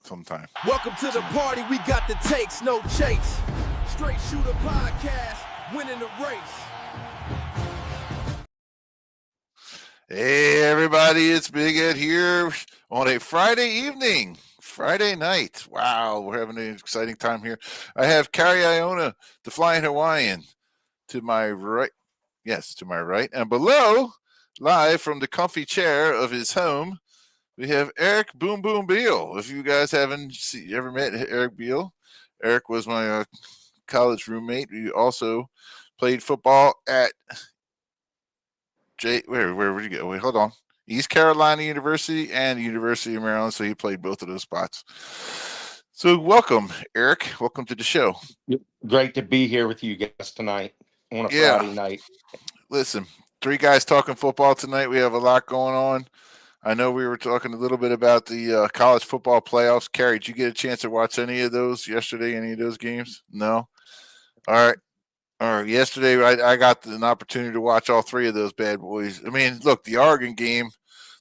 sometime. Welcome to the party. We got the takes, no chase. Straight Shooter Podcast, winning the race. Hey, everybody, it's Big Ed here on a Friday evening, Friday night. Wow, we're having an exciting time here. I have Carrie Iona, the Flying Hawaiian, to my right. Yes, to my right. And below, live from the comfy chair of his home, we have Eric Boom Boom Beal. If you guys haven't ever met Eric Beal, Eric was my college roommate. We also played football at where would you go? Wait, hold on. East Carolina University and University of Maryland. So he played both of those spots. So welcome, Eric. Welcome to the show. Great to be here with you guys tonight on a Friday night. Listen, three guys talking football tonight. We have a lot going on. I know we were talking a little bit about the college football playoffs. Carrie, did you get a chance to watch any of those yesterday? Any of those games? No? All right. Yesterday, I got an opportunity to watch all three of those bad boys. I mean, look, the Oregon game,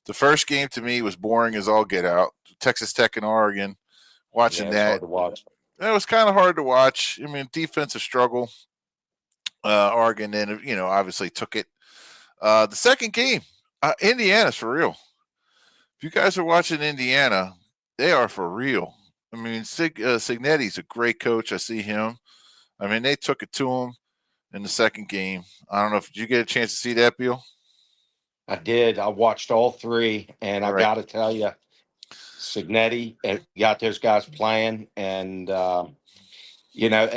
the first game to me was boring as all get out. Texas Tech and Oregon, watching that. Hard to watch. It was kind of hard to watch. I mean, defensive struggle. Oregon then, obviously took it. The second game, Indiana's for real. If you guys are watching Indiana, they are for real. I mean, Cignetti's a great coach. I see him. I mean, they took it to him in the second game. I don't know if did you get a chance to see that, Beal? I did. I watched all three, and I got to tell you, Cignetti got those guys playing, and and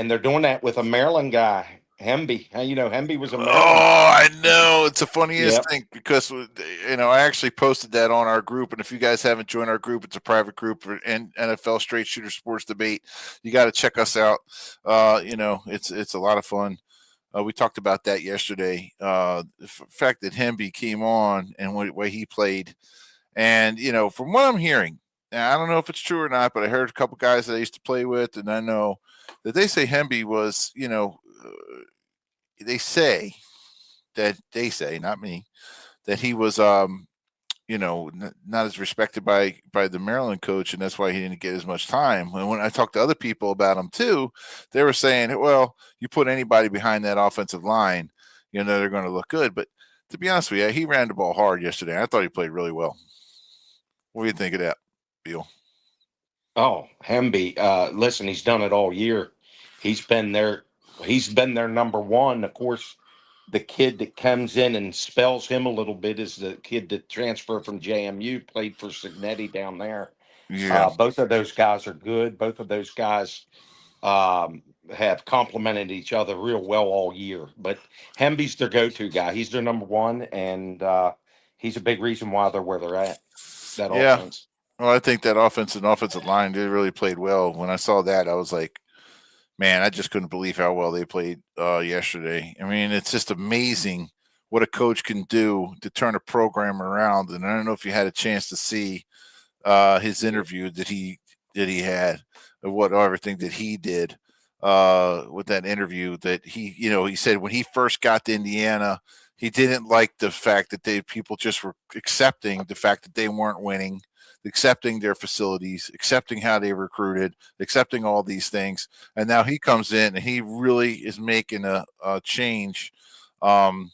they're doing that with a Maryland guy, Hemby. Hemby was a Maryland. Oh, I know. It's the funniest thing because I actually posted that on our group, and if you guys haven't joined our group, it's a private group for NFL Straight Shooter Sports Debate. You got to check us out. It's a lot of fun. We talked about that yesterday. The fact that Hemby came on and the way he played, and from what I'm hearing, now, I don't know if it's true or not, but I heard a couple guys that I used to play with, and I know that they say Hemby was, they say, not me, that he was, not as respected by the Maryland coach, and that's why he didn't get as much time. And when I talked to other people about him too, they were saying, well, you put anybody behind that offensive line, they're going to look good. But to be honest with you, he ran the ball hard yesterday. I thought he played really well. What do you think of that, Beal? Oh, Hemby. Listen, he's done it all year. He's been their number one. Of course, the kid that comes in and spells him a little bit is the kid that transferred from JMU, played for Cignetti down there. Yeah. Both of those guys are good. Both of those guys have complemented each other real well all year. But Hemby's their go-to guy. He's their number one, and he's a big reason why they're where they're at. That offense. Well, I think that offensive line, they really played well. When I saw that, I was like, man, I just couldn't believe how well they played yesterday. I mean, it's just amazing what a coach can do to turn a program around. And I don't know if you had a chance to see his interview that he had, of everything that he did with that interview. That he said when he first got to Indiana, he didn't like the fact that people just were accepting the fact that they weren't winning, accepting their facilities, accepting how they recruited, accepting all these things. And now he comes in and he really is making a change and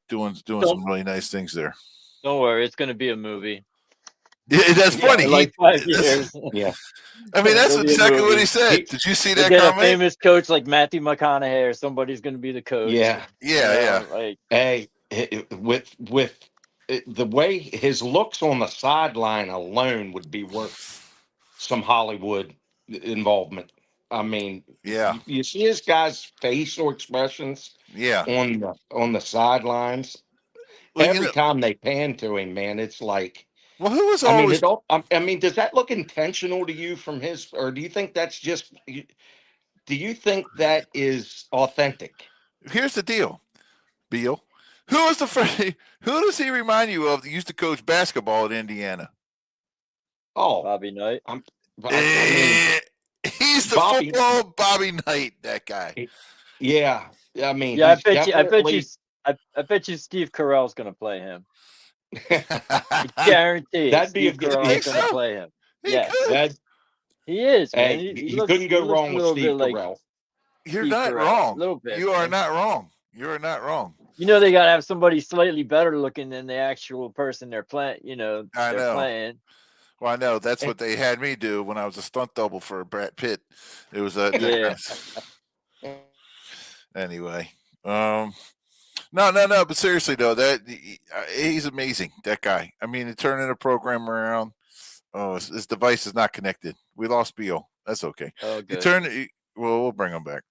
doing some really nice things there. Don't worry, it's going to be a movie. Yeah, that's funny. Like 5 years. Yeah. I mean, that's exactly what he said. Did you see that comment? A famous coach like Matthew McConaughey or somebody's going to be the coach. Yeah. Like, hey, with the way his looks on the sideline alone would be worth some Hollywood involvement. I mean, you see his guys' facial expressions on the sidelines. Well, every time they pan to him, man, it's like, well, who was always? I mean, does that look intentional to you from his, or do you think that's just? Do you think that is authentic? Here's the deal, Beal. Who does he remind you of that used to coach basketball at Indiana? Oh, Bobby Knight. He's the football Bobby Knight, that guy. Yeah. I mean, yeah, I bet you Steve Carell's going to play him. Guaranteed. That'd be Steve Carell's going to play him. He Yes. could. Ed, He is, man. hey, He he looks, couldn't go looks wrong a with little Steve bit like Carell. You're Steve not Carell, wrong. a little bit. You are man. not wrong. You are not wrong. You know they gotta have somebody slightly better looking than the actual person they're playing. You know, I they're know. playing. Well, I know that's what they had me do when I was a stunt double for Brad Pitt. It was Yeah. Anyway. No. But seriously though, he's amazing. That guy. I mean, turning the program around. Oh, his device is not connected. We lost Beal. That's okay. Oh, good. We'll bring him back.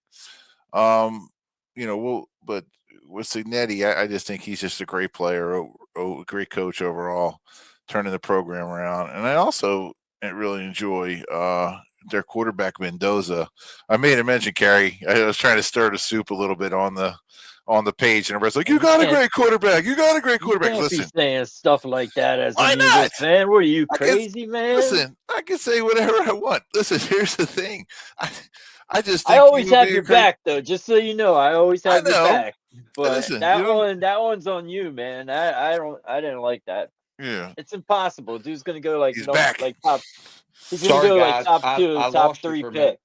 But with Signetti, I just think he's just a great player, a great coach overall, turning the program around. And I also really enjoy their quarterback Mendoza. I made a mention, Carrie. I was trying to stir the soup a little bit on the page, and everybody's like, "You got a great quarterback. You got a great quarterback." You can't Listen, be saying stuff like that as why an not? Eagles fan. What are you, crazy, man? Listen, I can say whatever I want. Listen, here's the thing. I just think I always have your back, though. Just so you know, I always have your back. But listen, that one's on you, man. I didn't like that. Yeah, it's impossible. Dude's gonna go like he's back. Like top. He's gonna Sorry, go guys. like top 2, top 3 pick.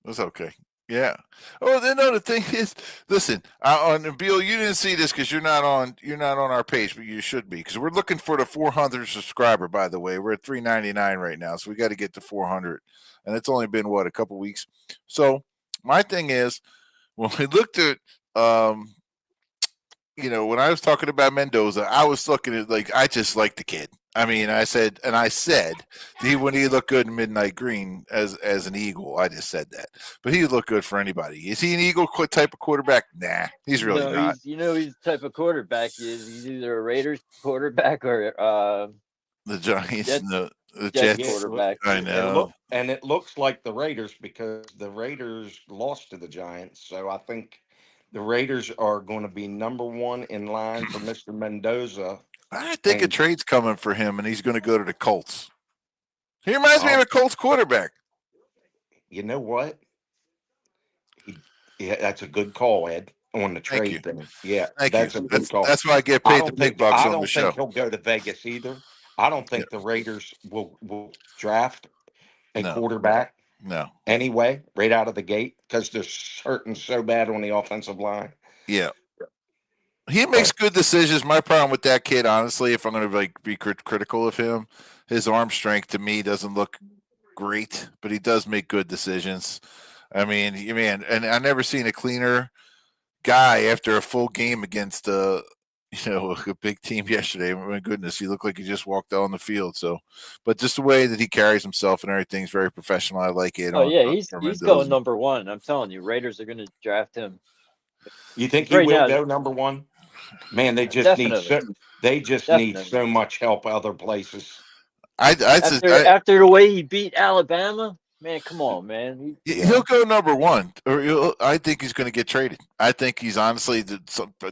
That's okay. Yeah. Oh, then no. The thing is, listen. On Beal, you didn't see this because you're not on our page, but you should be because we're looking for the 400 subscriber. By the way, we're at 399 right now, so we got to get to 400, and it's only been a couple weeks. So my thing is, when we looked at, when I was talking about Mendoza, I was looking at I just like the kid. I mean, I said when he looked good in Midnight Green as an Eagle, I just said that. But he would look good for anybody. Is he an Eagle type of quarterback? Nah, he's really not. He's the type of quarterback he's either a Raiders quarterback or the Giants, the Jets quarterback. I know. And it looks like the Raiders because the Raiders lost to the Giants. So I think the Raiders are going to be number 1 in line for Mr. Mendoza. I think a trade's coming for him, and he's going to go to the Colts. He reminds me of a Colts quarterback. You know what? That's a good call, Ed, on the trade thing. Yeah, that's a good call. That's why I get paid the big bucks on the show. I don't think he'll go to Vegas either. I don't think the Raiders will draft a quarterback. No. Anyway, right out of the gate because they're hurting so bad on the offensive line. Yeah. He makes good decisions. My problem with that kid, honestly, if I'm going to be critical of him, his arm strength to me doesn't look great, but he does make good decisions. I mean, and I never seen a cleaner guy after a full game against a big team yesterday. My goodness, he looked like he just walked out on the field. So, but just the way that he carries himself and everything's very professional. I like it. Oh yeah, he's going number 1. I'm telling you, Raiders are going to draft him. You think he will go number 1? Man, they just need so much help other places. After the way he beat Alabama, man, come on, man. He'll go number 1, or I think he's going to get traded. I think he's honestly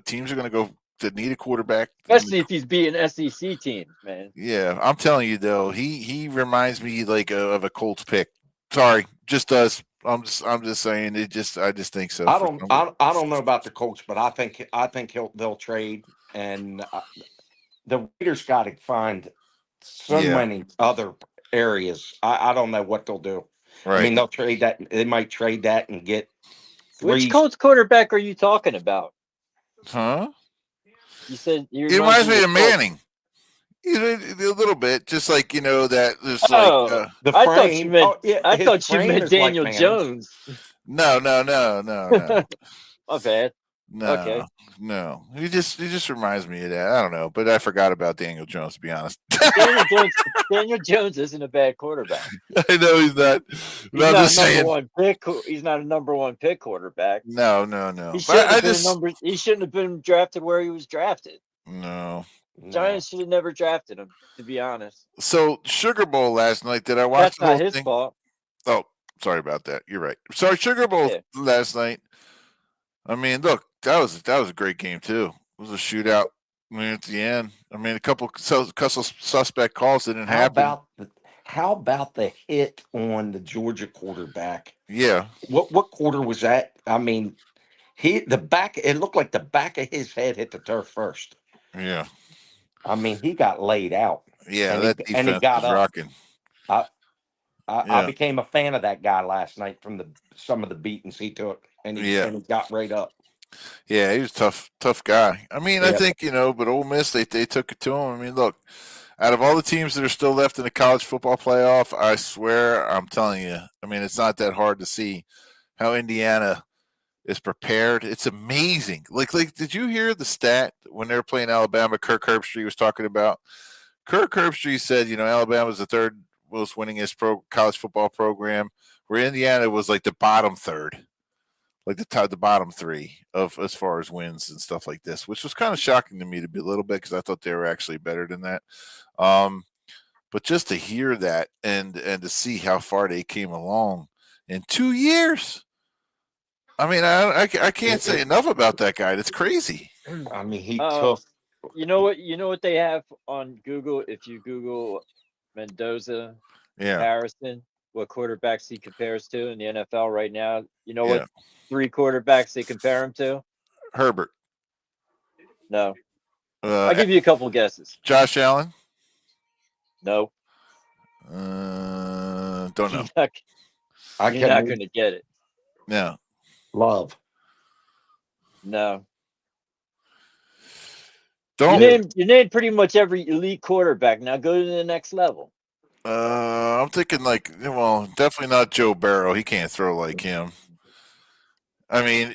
teams are going to go to need a quarterback, especially if he's beating SEC teams, man. Yeah, I'm telling you though, he reminds me of a Colts pick. Sorry, just does. I'm just saying it. I just think so. I don't know about the Colts, but I think they'll trade, and the Raiders got to find so many other areas. I don't know what they'll do. Right. I mean, they'll trade that. They might trade that and get 3. Which Colts quarterback are you talking about? Huh? You said he reminds me of Manning. A little bit, just like that. There's the frame. I thought you meant Daniel Jones. No. My bad. No, okay. No. He just reminds me of that. I don't know, but I forgot about Daniel Jones, to be honest. Daniel Jones isn't a bad quarterback. I know he's not. He's not a number 1 pick quarterback. No. He shouldn't have been drafted where he was drafted. No. Giants should have never drafted him, to be honest. So Sugar Bowl last night, did I watch the whole thing? That's not his fault. Oh, sorry about that. You're right. Sorry, Sugar Bowl last night. I mean, look, that was a great game too. It was a shootout. I mean, at the end, a couple suspect calls didn't happen. How about the hit on the Georgia quarterback? Yeah. What quarter was that? I mean, it looked like the back of his head hit the turf first. Yeah. I mean, he got laid out. Yeah, and he got up. rocking. I became a fan of that guy last night from some of the beatings he took, and he got right up. Yeah, he was tough guy. I mean, I think, but Ole Miss, they took it to him. I mean, look, out of all the teams that are still left in the college football playoff, I swear, I'm telling you, I mean, it's not that hard to see how Indiana is prepared. It's amazing. Like, did you hear the stat when they were playing Alabama? Kirk Herbstreit was talking about. Kirk Herbstreit said, Alabama's the third most winningest college football program, where Indiana was like the bottom third, like the bottom three of as far as wins and stuff like this, which was kind of shocking to me to be a little bit because I thought they were actually better than that. But just to hear that and to see how far they came along in 2 years. I mean, I can't say enough about that guy. That's crazy. I mean, he took. You know what they have on Google? If you Google Mendoza comparison, what quarterbacks he compares to in the NFL right now? You know what 3 quarterbacks they compare him to? Herbert. No. I'll give you a couple guesses. Josh Allen. No. Don't know. You're not going to get it. No. Love. No. You named pretty much every elite quarterback. Now go to the next level. I'm thinking definitely not Joe Burrow. He can't throw like him. I mean,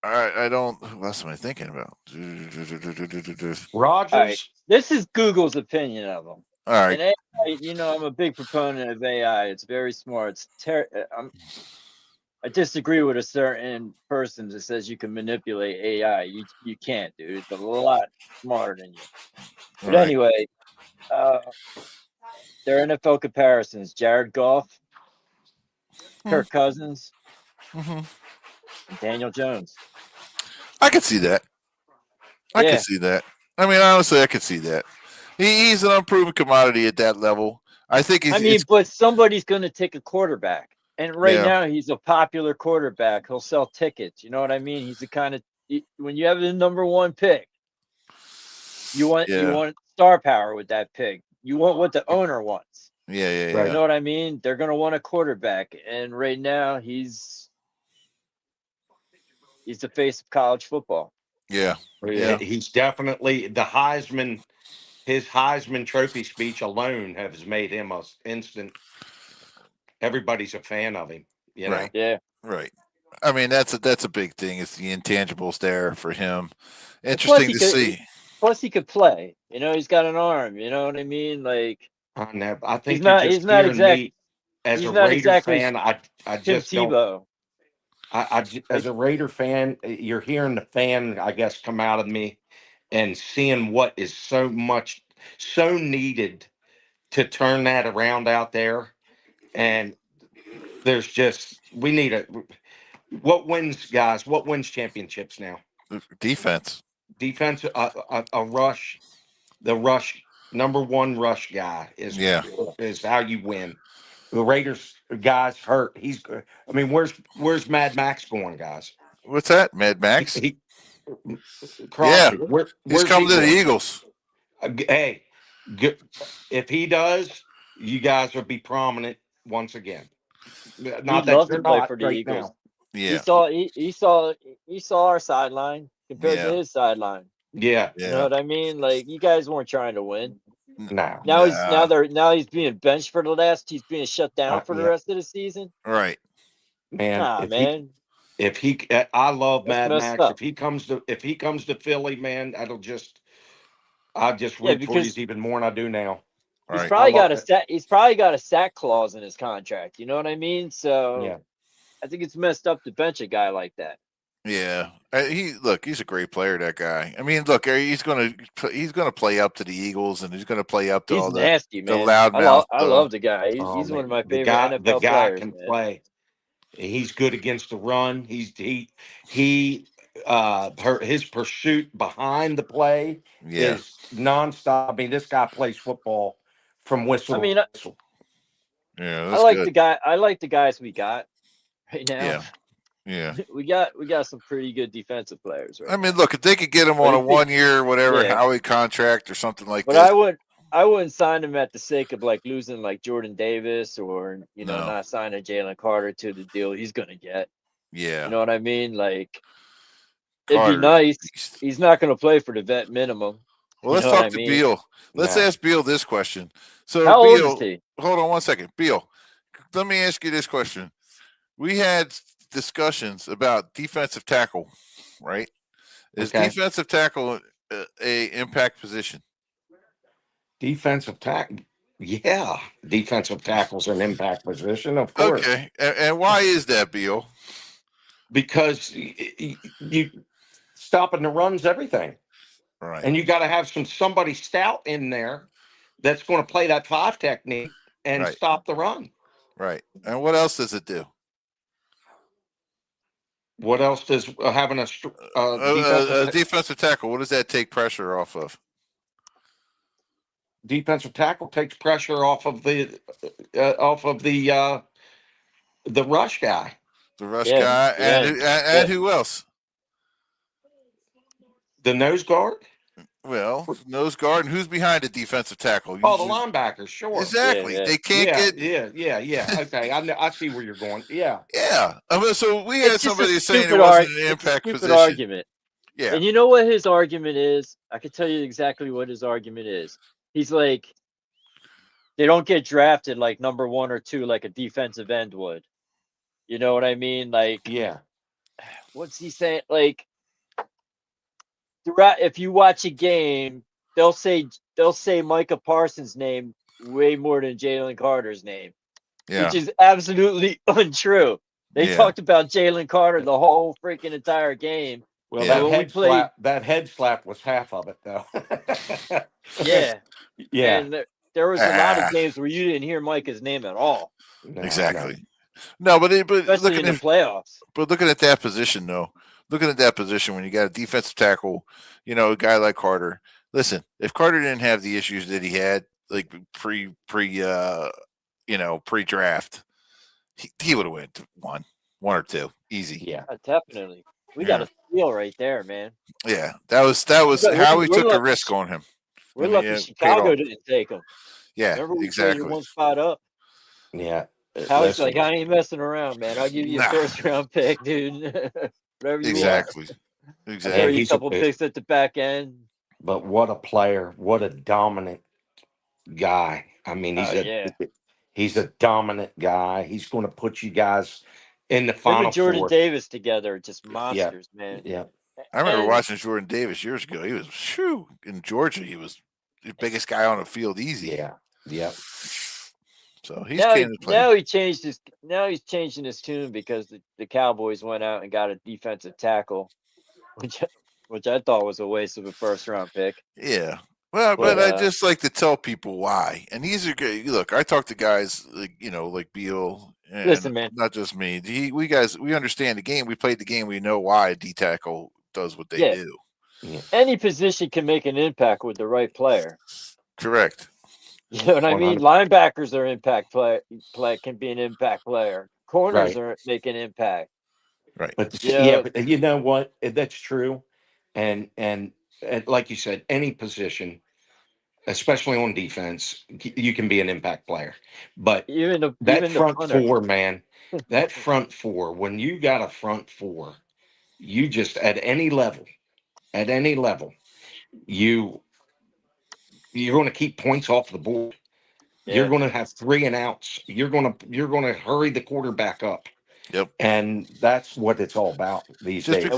I don't. What else am I thinking about? Rodgers. Right. This is Google's opinion of him. All right. And AI, I'm a big proponent of AI. It's very smart. I disagree with a certain person that says you can manipulate AI. You can't, dude. It's a lot smarter than you. But anyway, their NFL comparisons: Jared Goff, Kirk Cousins, and Daniel Jones. I could see that. I could see that. I mean, honestly, I could see that. He's an unproven commodity at that level. I think but somebody's going to take a quarterback. And now he's a popular quarterback. He'll sell tickets. You know what I mean? He's the kind of when you have the number 1 pick, you want star power with that pick. You want what the owner wants. Yeah. You know what I mean? They're going to want a quarterback, and right now he's the face of college football. Yeah. He's definitely the Heisman. His Heisman Trophy speech alone has made him an instant. Everybody's a fan of him, Right. Yeah. Right. I mean, that's a big thing. It's the intangibles there for him. Interesting to see. Plus, he could play. He's got an arm. You know what I mean? Like, I think he's not exactly as a Raider fan. I just Tebow. As a Raider fan, you're hearing the fan, I guess, come out of me and seeing what is so needed to turn that around out there. And there's we need what wins, guys? What wins championships now? Defense, a rush. The rush, number 1 rush guy is how you win. The Raiders guys hurt. Where's Mad Max going, guys? What's that, Mad Max? He's coming to the Eagles. Hey, if he does, you guys will be prominent once again. Not that loves to play for the Eagles. Now. Yeah. He saw our sideline compared to his sideline. Yeah. You know what I mean? Like, you guys weren't trying to win. No. Now he's being benched for he's being shut down for the rest of the season. Right. Man. I love Mad Max. If he comes to Philly, man, I just root for he's even more than I do now. He's probably got a sack clause in his contract. You know what I mean? So I think it's messed up to bench a guy like that. Yeah, he's a great player. That guy. I mean, look, he's gonna play up to the Eagles, and he's gonna play up to he's all nasty, the man. loudmouth. I love the guy. He's one of my favorite NFL players. The guy can play. He's good against the run. His pursuit behind the play is nonstop. I mean, this guy plays football from whistle to whistle. Yeah, I like the guy. I like the guys we got right now. Yeah. We got some pretty good defensive players, right? I mean, look, if they could get him on a 1 year, whatever, Howie contract or something like that. But I wouldn't sign him at the sake of like losing like Jordan Davis or No. not signing Jalen Carter to the deal he's gonna get. Yeah. You know what I mean? Like Carter's it'd be nice. beast. He's not gonna play for the vet minimum. Well, let's talk to Beal. Let's ask Beal this question. So how Beal, old is he? Hold on one second. Beal, let me ask you this question. We had discussions about defensive tackle, right? Is defensive tackle a impact position? Defensive tackle. Yeah. Defensive tackle's an impact position, of course. Okay. And why is that, Beal? Because you stopping the run's everything. Right. And you got to have somebody stout in there that's going to play that 5 technique and stop the run. Right. And what else does it do? What else does having a defensive tackle? What does that take pressure off of? Defensive tackle takes pressure off of the rush guy. The rush guy, and who else? The nose guard. Well, nose guard, and who's behind the defensive tackle? The linebacker, sure. Exactly. They can't get. Yeah. Okay, I see where you're going. Yeah. I mean, so we had somebody saying it wasn't an impact position. Argument. Yeah. And you know what his argument is? I can tell you exactly what his argument is. He's like, they don't get drafted like number 1 or 2 like a defensive end would. You know what I mean? Like, yeah. What's he saying? Like, if you watch a game, they'll say Micah Parsons' name way more than Jalen Carter's name, which is absolutely untrue. They talked about Jalen Carter the whole freaking entire game. Well, that head slap was half of it, though. Yeah. And there was a lot of games where you didn't hear Micah's name at all. Exactly. No, but especially in the playoffs. But looking at that position, though, when you got a defensive tackle, a guy like Carter. Listen, if Carter didn't have the issues that he had, like pre-draft, he would have went one or two, easy. Yeah, definitely. We got a steal right there, man. Yeah, that was how we took a risk on him. We're lucky Chicago didn't take him. Yeah, remember exactly. One spot up. Yeah. Howie's like, I ain't messing around, man. I'll give you a first round pick, dude. Whatever you want. Exactly. A couple picks at the back end. But what a player! What a dominant guy. I mean, he's a dominant guy. He's going to put you guys in the final. Him and Jordan Davis together, just monsters, man. Yeah. I remember watching Jordan Davis years ago. He was in Georgia. He was the biggest guy on the field, easy. Yeah. Yeah. So he's now he's changing his tune because the Cowboys went out and got a defensive tackle, which I thought was a waste of a first round pick. Yeah. Well, but I just like to tell people why. And these are good. Look, I talk to guys like Beal. Listen, man, not just me. We understand the game. We played the game. We know why a D tackle does what they do. Yeah. Any position can make an impact with the right player. Correct. You know what I mean? Linebackers are impact play can be an impact player. Corners are making impact. Right. But you know what? That's true. And like you said, any position, especially on defense, you can be an impact player. But that front four, man, that front four, when you got a front four, you just at any level, you're going to keep points off the board. Yeah. You're going to have 3 and outs. You're going to hurry the quarterback up. Yep. And that's what it's all about these days.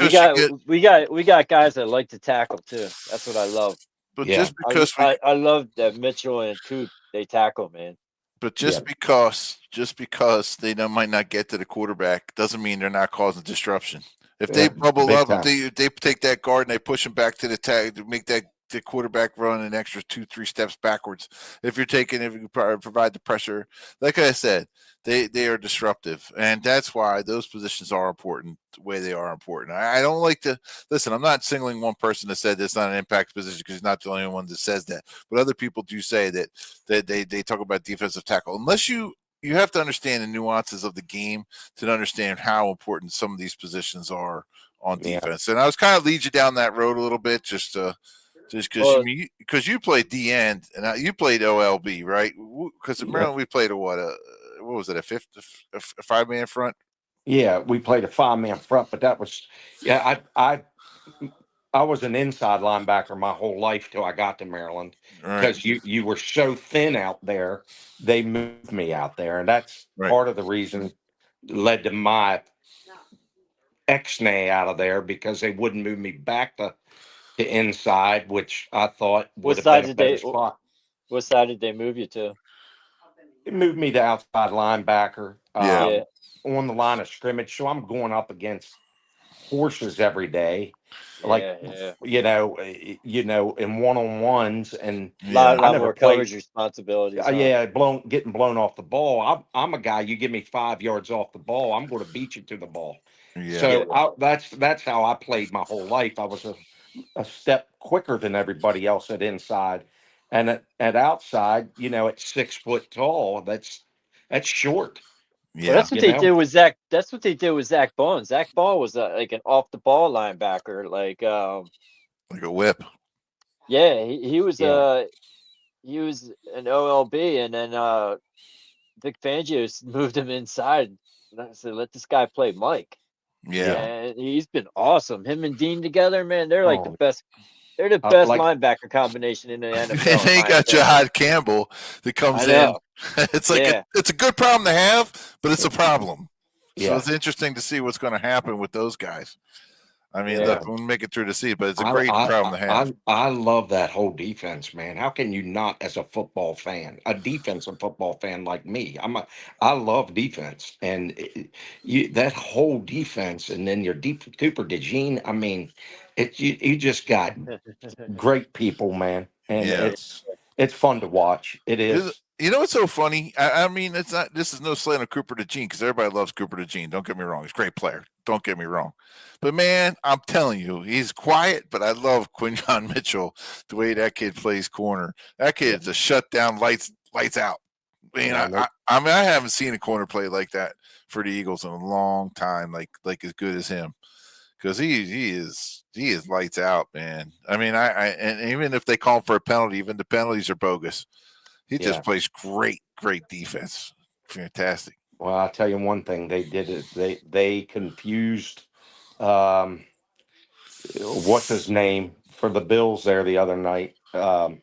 We got guys that like to tackle too. That's what I love. But just because I love that Mitchell and Coop, they tackle, man. But just because they might not get to the quarterback doesn't mean they're not causing disruption. If they bubble up, if they take that guard and they push him back to the tag to make the quarterback run an extra 2-3 steps backwards. If you provide the pressure, like I said, they are disruptive, and that's why those positions are important the way they are important. I don't like to listen. I'm not singling one person that said that's not an impact position because he's not the only one that says that. But other people do say that they talk about defensive tackle. Unless you have to understand the nuances of the game to understand how important some of these positions are on defense. And I was kind of lead you down that road a little bit just to Just because you played D end and you played OLB, right? Because in Maryland we played what was it, a 5-man front? Yeah, we played a 5-man front, but that was I was an inside linebacker my whole life till I got to Maryland because you were so thin out there. They moved me out there, and that's part of the reason led to my ex-nay out of there because they wouldn't move me back to inside, which I thought would have been a better spot. What side did they move you to? It moved me to outside linebacker. Yeah. On the line of scrimmage, so I'm going up against horses every day, you know, in one-on-ones, and a lot more coverage responsibilities. Yeah, getting blown off the ball. I'm a guy. You give me 5 yards off the ball, I'm going to beat you to the ball. Yeah. So that's how I played my whole life. I was a step quicker than everybody else at inside, and at outside, you know, at 6 foot tall, that's short. Yeah, well, that's what they did with Zach. That's what they did with Zach Ball. Zach Ball was like an off the ball linebacker, like a whip. Yeah, he was he was an OLB, and then Vic Fangio moved him inside. And I said, let this guy play Mike. Yeah, and he's been awesome. Him and Dean together, man, they're like the best. They're the best linebacker combination in the NFL. And they got Jahad Campbell that comes in. It's like it's a good problem to have, but it's a problem. So it's interesting to see what's going to happen with those guys. I mean, look, we'll make it through the season, but it's a great problem to have. I love that whole defense, man. How can you not, as a football fan, a defensive football fan like me? I love defense, and that whole defense, and then your Cooper DeJean. I mean, you just got great people, man, and it's fun to watch. It is. You know what's so funny? I mean, it's not. This is no slant of Cooper DeJean because everybody loves Cooper DeJean. Don't get me wrong; he's a great player. Don't get me wrong, but man, I'm telling you, he's quiet. But I love Quinyon Mitchell, the way that kid plays corner. That kid's a shutdown, lights out. I mean, I haven't seen a corner play like that for the Eagles in a long time, like as good as him, because he is lights out, man. I mean, and even if they call him for a penalty, even the penalties are bogus. He just plays great defense. Fantastic. Well, I'll tell you one thing. They did it. They confused what's his name for the Bills there the other night. The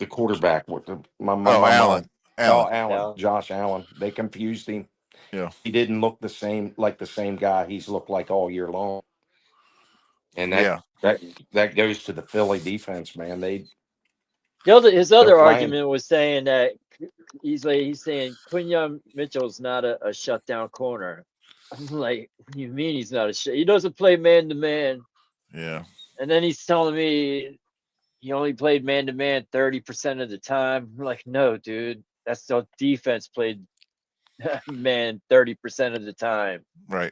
quarterback with Allen. Josh Allen. They confused him. Yeah. He didn't look the same guy he's looked like all year long. And that goes to the Philly defense, man. His other argument was saying that he's saying Quinyon Mitchell's not a shutdown corner. I'm like, what do you mean he's not he doesn't play man to man. Yeah. And then he's telling me he only played man to man 30% of the time. I'm like, no, dude, that's the defense played man 30% of the time. Right.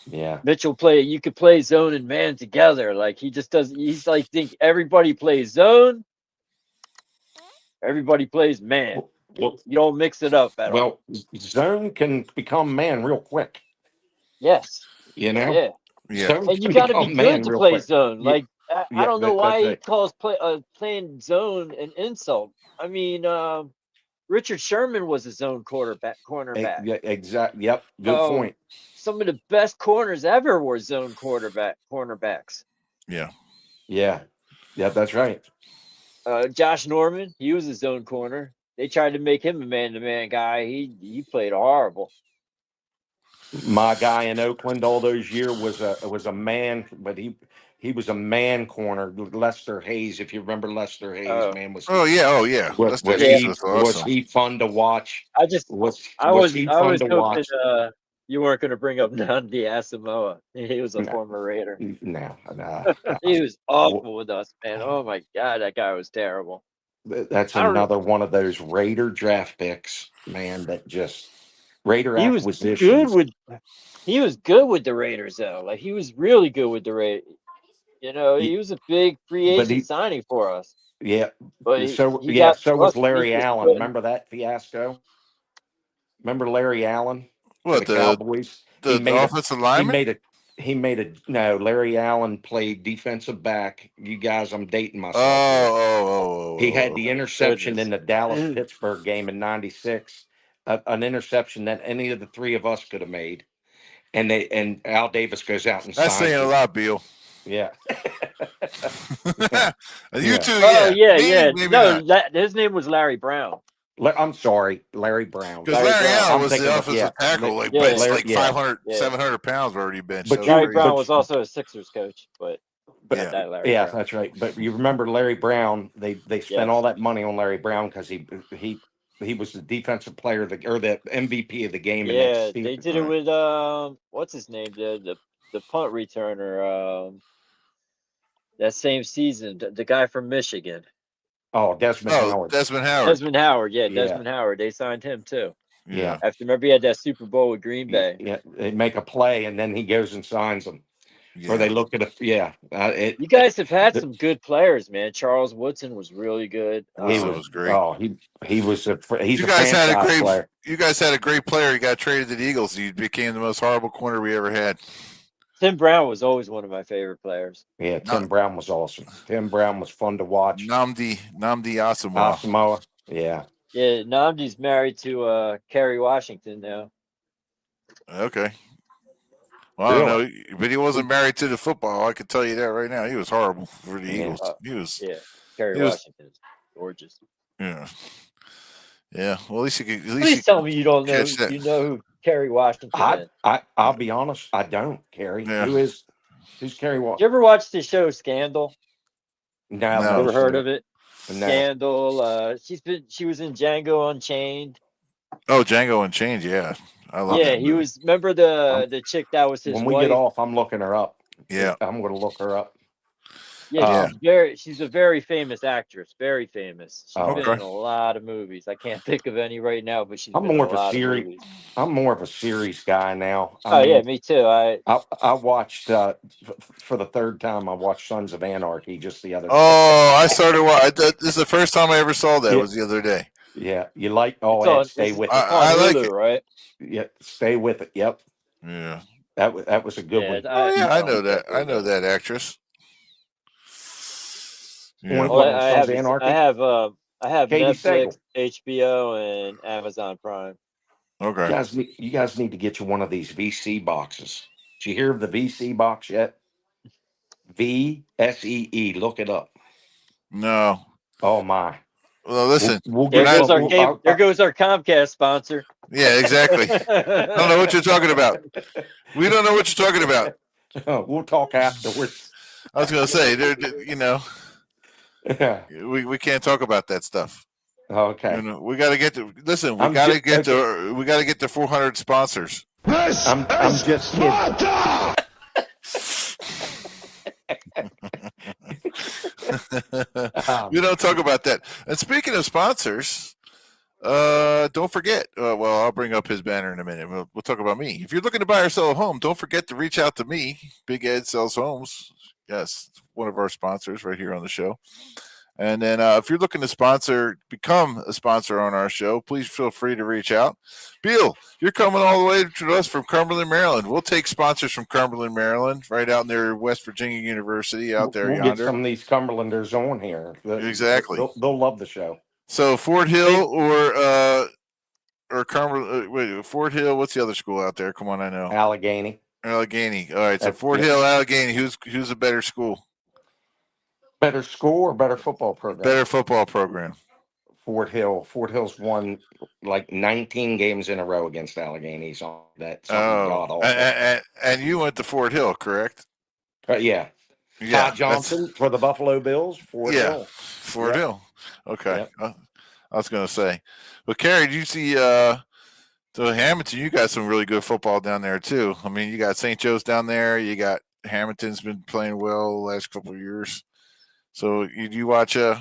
Yeah. Mitchell you could play zone and man together. Like he just doesn't. He's like think everybody plays zone. Everybody plays man. Well, you don't mix it up at all. Well, zone can become man real quick. Yes. You know? Yeah. And you got to be good to play zone. Like, I don't know why he calls playing zone an insult. I mean, Richard Sherman was a zone cornerback. Yeah, exactly. Yep. Good point. Some of the best corners ever were zone cornerbacks. Yeah. Yeah. Yeah, that's right. Josh Norman, he was a zone corner. They tried to make him a man-to-man guy. He played horrible. My guy in Oakland all those years was a man, but he was a man corner. Lester Hayes, if you remember Lester Hayes, man, was was he fun to watch? I was hoping you weren't going to bring up Nnamdi Asamoah. He was a former Raider. No. He was awful with us, man. Oh my God, that guy was terrible. That's another one of those Raider draft picks, man. That just Raider acquisitions. He was good with the Raiders, though. Like he was really good with the Raiders. You know, he was a big free agent signing for us. Yeah, but so was Larry Allen. Good. Remember that fiasco? Remember Larry Allen? What, the Cowboys? The offensive lineman? Larry Allen played defensive back. You guys, I'm dating myself. He had the interception in the Dallas-Pittsburgh game in '96, an interception that any of the three of us could have made. And Al Davis goes out and that's signs saying it. a lot, Beal. Yeah. You too. Oh yeah. yeah. Maybe No, not. his name was Larry Brown. I'm sorry, Larry Brown. Because Larry Allen I'm was thinking the of- offensive tackle, like Yeah. benched Larry- like 500, 700 pounds already benched. But That was Larry crazy. Brown was also a Sixers coach, but Yeah. not that Larry Yeah, Brown. that's right. But you remember Larry Brown? They spent Yes. all that money on Larry Brown because he was the defensive player or the MVP of the game. in that Yeah, season. they did it with what's his name? The punt returner. That same season, the guy from Michigan. Oh, Desmond Howard. Desmond Howard. Desmond Howard, yeah, Yeah. Desmond Howard. They signed him too. Yeah. After remember he had that Super Bowl with Green Bay. Yeah, they make a play and then he goes and signs them. Yeah. Or they look at it. You guys have had some good players, man. Charles Woodson was really good. Woodson was great. Oh, he's You a guys had a franchise great player. You guys had a great player. He got traded to the Eagles. He became the most horrible corner we ever had. Tim Brown was always one of my favorite players. Yeah, Tim Brown was awesome. Tim Brown was fun to watch. Nnamdi Asamoah. Asamoah. Yeah. Yeah, Nnamdi's married to Kerry Washington now. Okay. Well, I don't know, but he wasn't married to the football. I can tell you that right now. He was horrible for the Eagles. He was. Yeah, Kerry he was- Washington is gorgeous. Yeah. Yeah. Well, at least you could. At least Please tell me you don't know. catch that. You know who Kerry Washington is. I'll be honest, I don't, Kerry. Yeah. Who's Kerry Did you Washington? ever watch the show Scandal? No, No. I've Ever heard of it? No. Scandal. She was in Django Unchained. Oh, Django Unchained. Yeah, I love. Yeah, that he movie. was. Remember the chick that was his When we wife? get off, I'm looking her up. Yeah. I'm going to look her up. Yeah, she's a very famous actress. Very famous. She's Oh, been okay. in a lot of movies. I can't think of any right now, but she's I'm been more in of a a lot series- of movies. I'm more of a series guy now. Yeah, me too. I watched for the third time. I watched Sons of Anarchy just the other day. Oh, I started. This is the first time I ever saw that. Yeah. Was the other day. Yeah, you like? Oh, It's on- Ed, stay it's with I- it. on like Hulu, it. right? Yeah, stay with it. Yep, Yeah. that was a good one. Oh, yeah, I know that. definitely I know that actress. Wanna Yeah. put Well, on I Sons have, of Anarchy? I have Katie Netflix, Sagal. HBO, and Amazon Prime. Okay. You guys need to get you one of these VC boxes. Did you hear of the VC box yet? VSEE. Look it up. No. Oh my. Well, listen. We'll There get goes our some- there goes our Comcast sponsor. Yeah, exactly. I don't know what you're talking about. We don't know what you're talking about. We'll talk afterwards. I was gonna say, you know, Yeah. we can't talk about that stuff. Okay. You know, we got to get to listen. We I'm got to just- get to. We got to get to 400 sponsors. I'm just kidding. We don't talk about that. And speaking of sponsors, don't forget. Well, I'll bring up his banner in a minute. We'll talk about me. If you're looking to buy or sell a home, don't forget to reach out to me. Big Ed Sells Homes. Yes, one of our sponsors right here on the show. And then if you're looking to become a sponsor on our show, please feel free to reach out. Beal, you're coming all the way to us from Cumberland, Maryland. We'll take sponsors from Cumberland, Maryland, right out near West Virginia University out there We'll yonder. get some of these Cumberlanders on here. Exactly. They'll love the show. So Fort Hill or Cumberland. Wait, Fort Hill. What's the other school out there? Come on, I know. Allegheny. Allegheny. All right. So That's- Fort yeah. Hill, Allegheny. Who's a better school? Better school or better football program? Better football program. Fort Hill. Fort Hill's won like 19 games in a row against Allegheny's on that. Oh, and you went to Fort Hill, correct? Yeah. Yeah. Todd Johnson for the Buffalo Bills. Fort Yeah. Hill. Fort Yep. Hill. Okay. Yep. I was going to say, but Carrie, do you see so Hamilton? You got some really good football down there too. I mean, you got St. Joe's down there. You got Hamilton's been playing well the last couple of years. So you watch or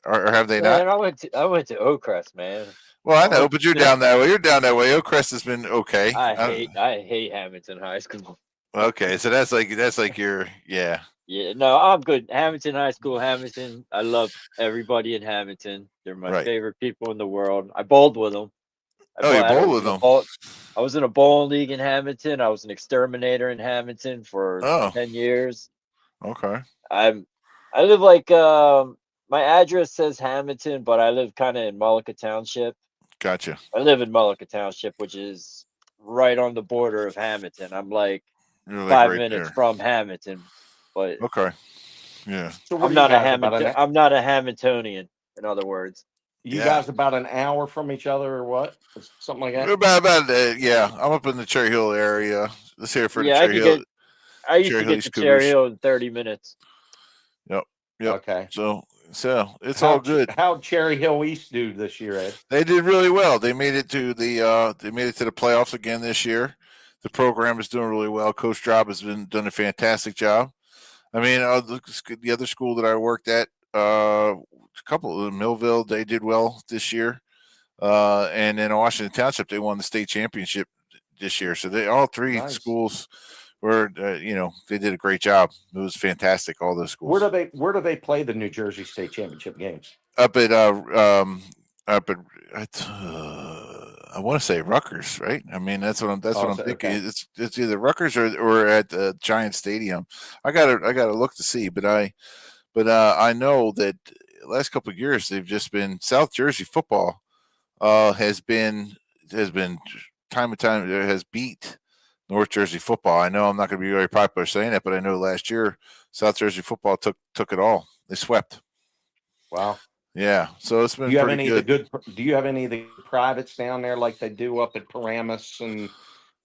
have they not? Man, I went to Oakcrest, man. Well, I know, but you're down that way. You're down that way. Oakcrest has been okay. I hate Hamilton High School. Okay, so that's like your yeah. Yeah, no, I'm good. Hamilton High School, Hamilton. I love everybody in Hamilton. They're my Right. favorite people in the world. I bowled with them. You bowled with them. I was in a bowling league in Hamilton. I was an exterminator in Hamilton for 10 years. Okay. I live like my address says Hamilton, but I live kind of in Mullica Township. Gotcha. I live in Mullica Township, which is right on the border of Hamilton. I'm like, 5 minutes from Hamilton, but okay. Yeah. So I'm not a Hamiltonian, in other words. You guys about an hour from each other or what? Something like that? About yeah. I'm up in the Cherry Hill area. Let's hear for the Cherry Hill. I used to get to Cherry Hill in 30 minutes. Yep. Okay. So it's all good. How'd Cherry Hill East do this year, Ed? They did really well. They made it to the playoffs again this year. The program is doing really well. Coach Drob has done a fantastic job. I mean, the other school that I worked at, a couple of Millville, they did well this year. And in Washington Township, they won the state championship this year. So all three schools were, they did a great job. It was fantastic. All those schools. Where do they play the New Jersey State Championship games? Up at I want to say Rutgers, right? I mean, that's what I'm thinking. Okay. It's either Rutgers or at the Giant Stadium. I gotta look to see, but I know that the last couple of years they've just been South Jersey football has been time and time has beat North Jersey football. I know I'm not going to be very popular saying it, but I know last year South Jersey football took it all. They swept. Wow. Yeah, so it's been. Do you have any of the privates down there like they do up at Paramus and?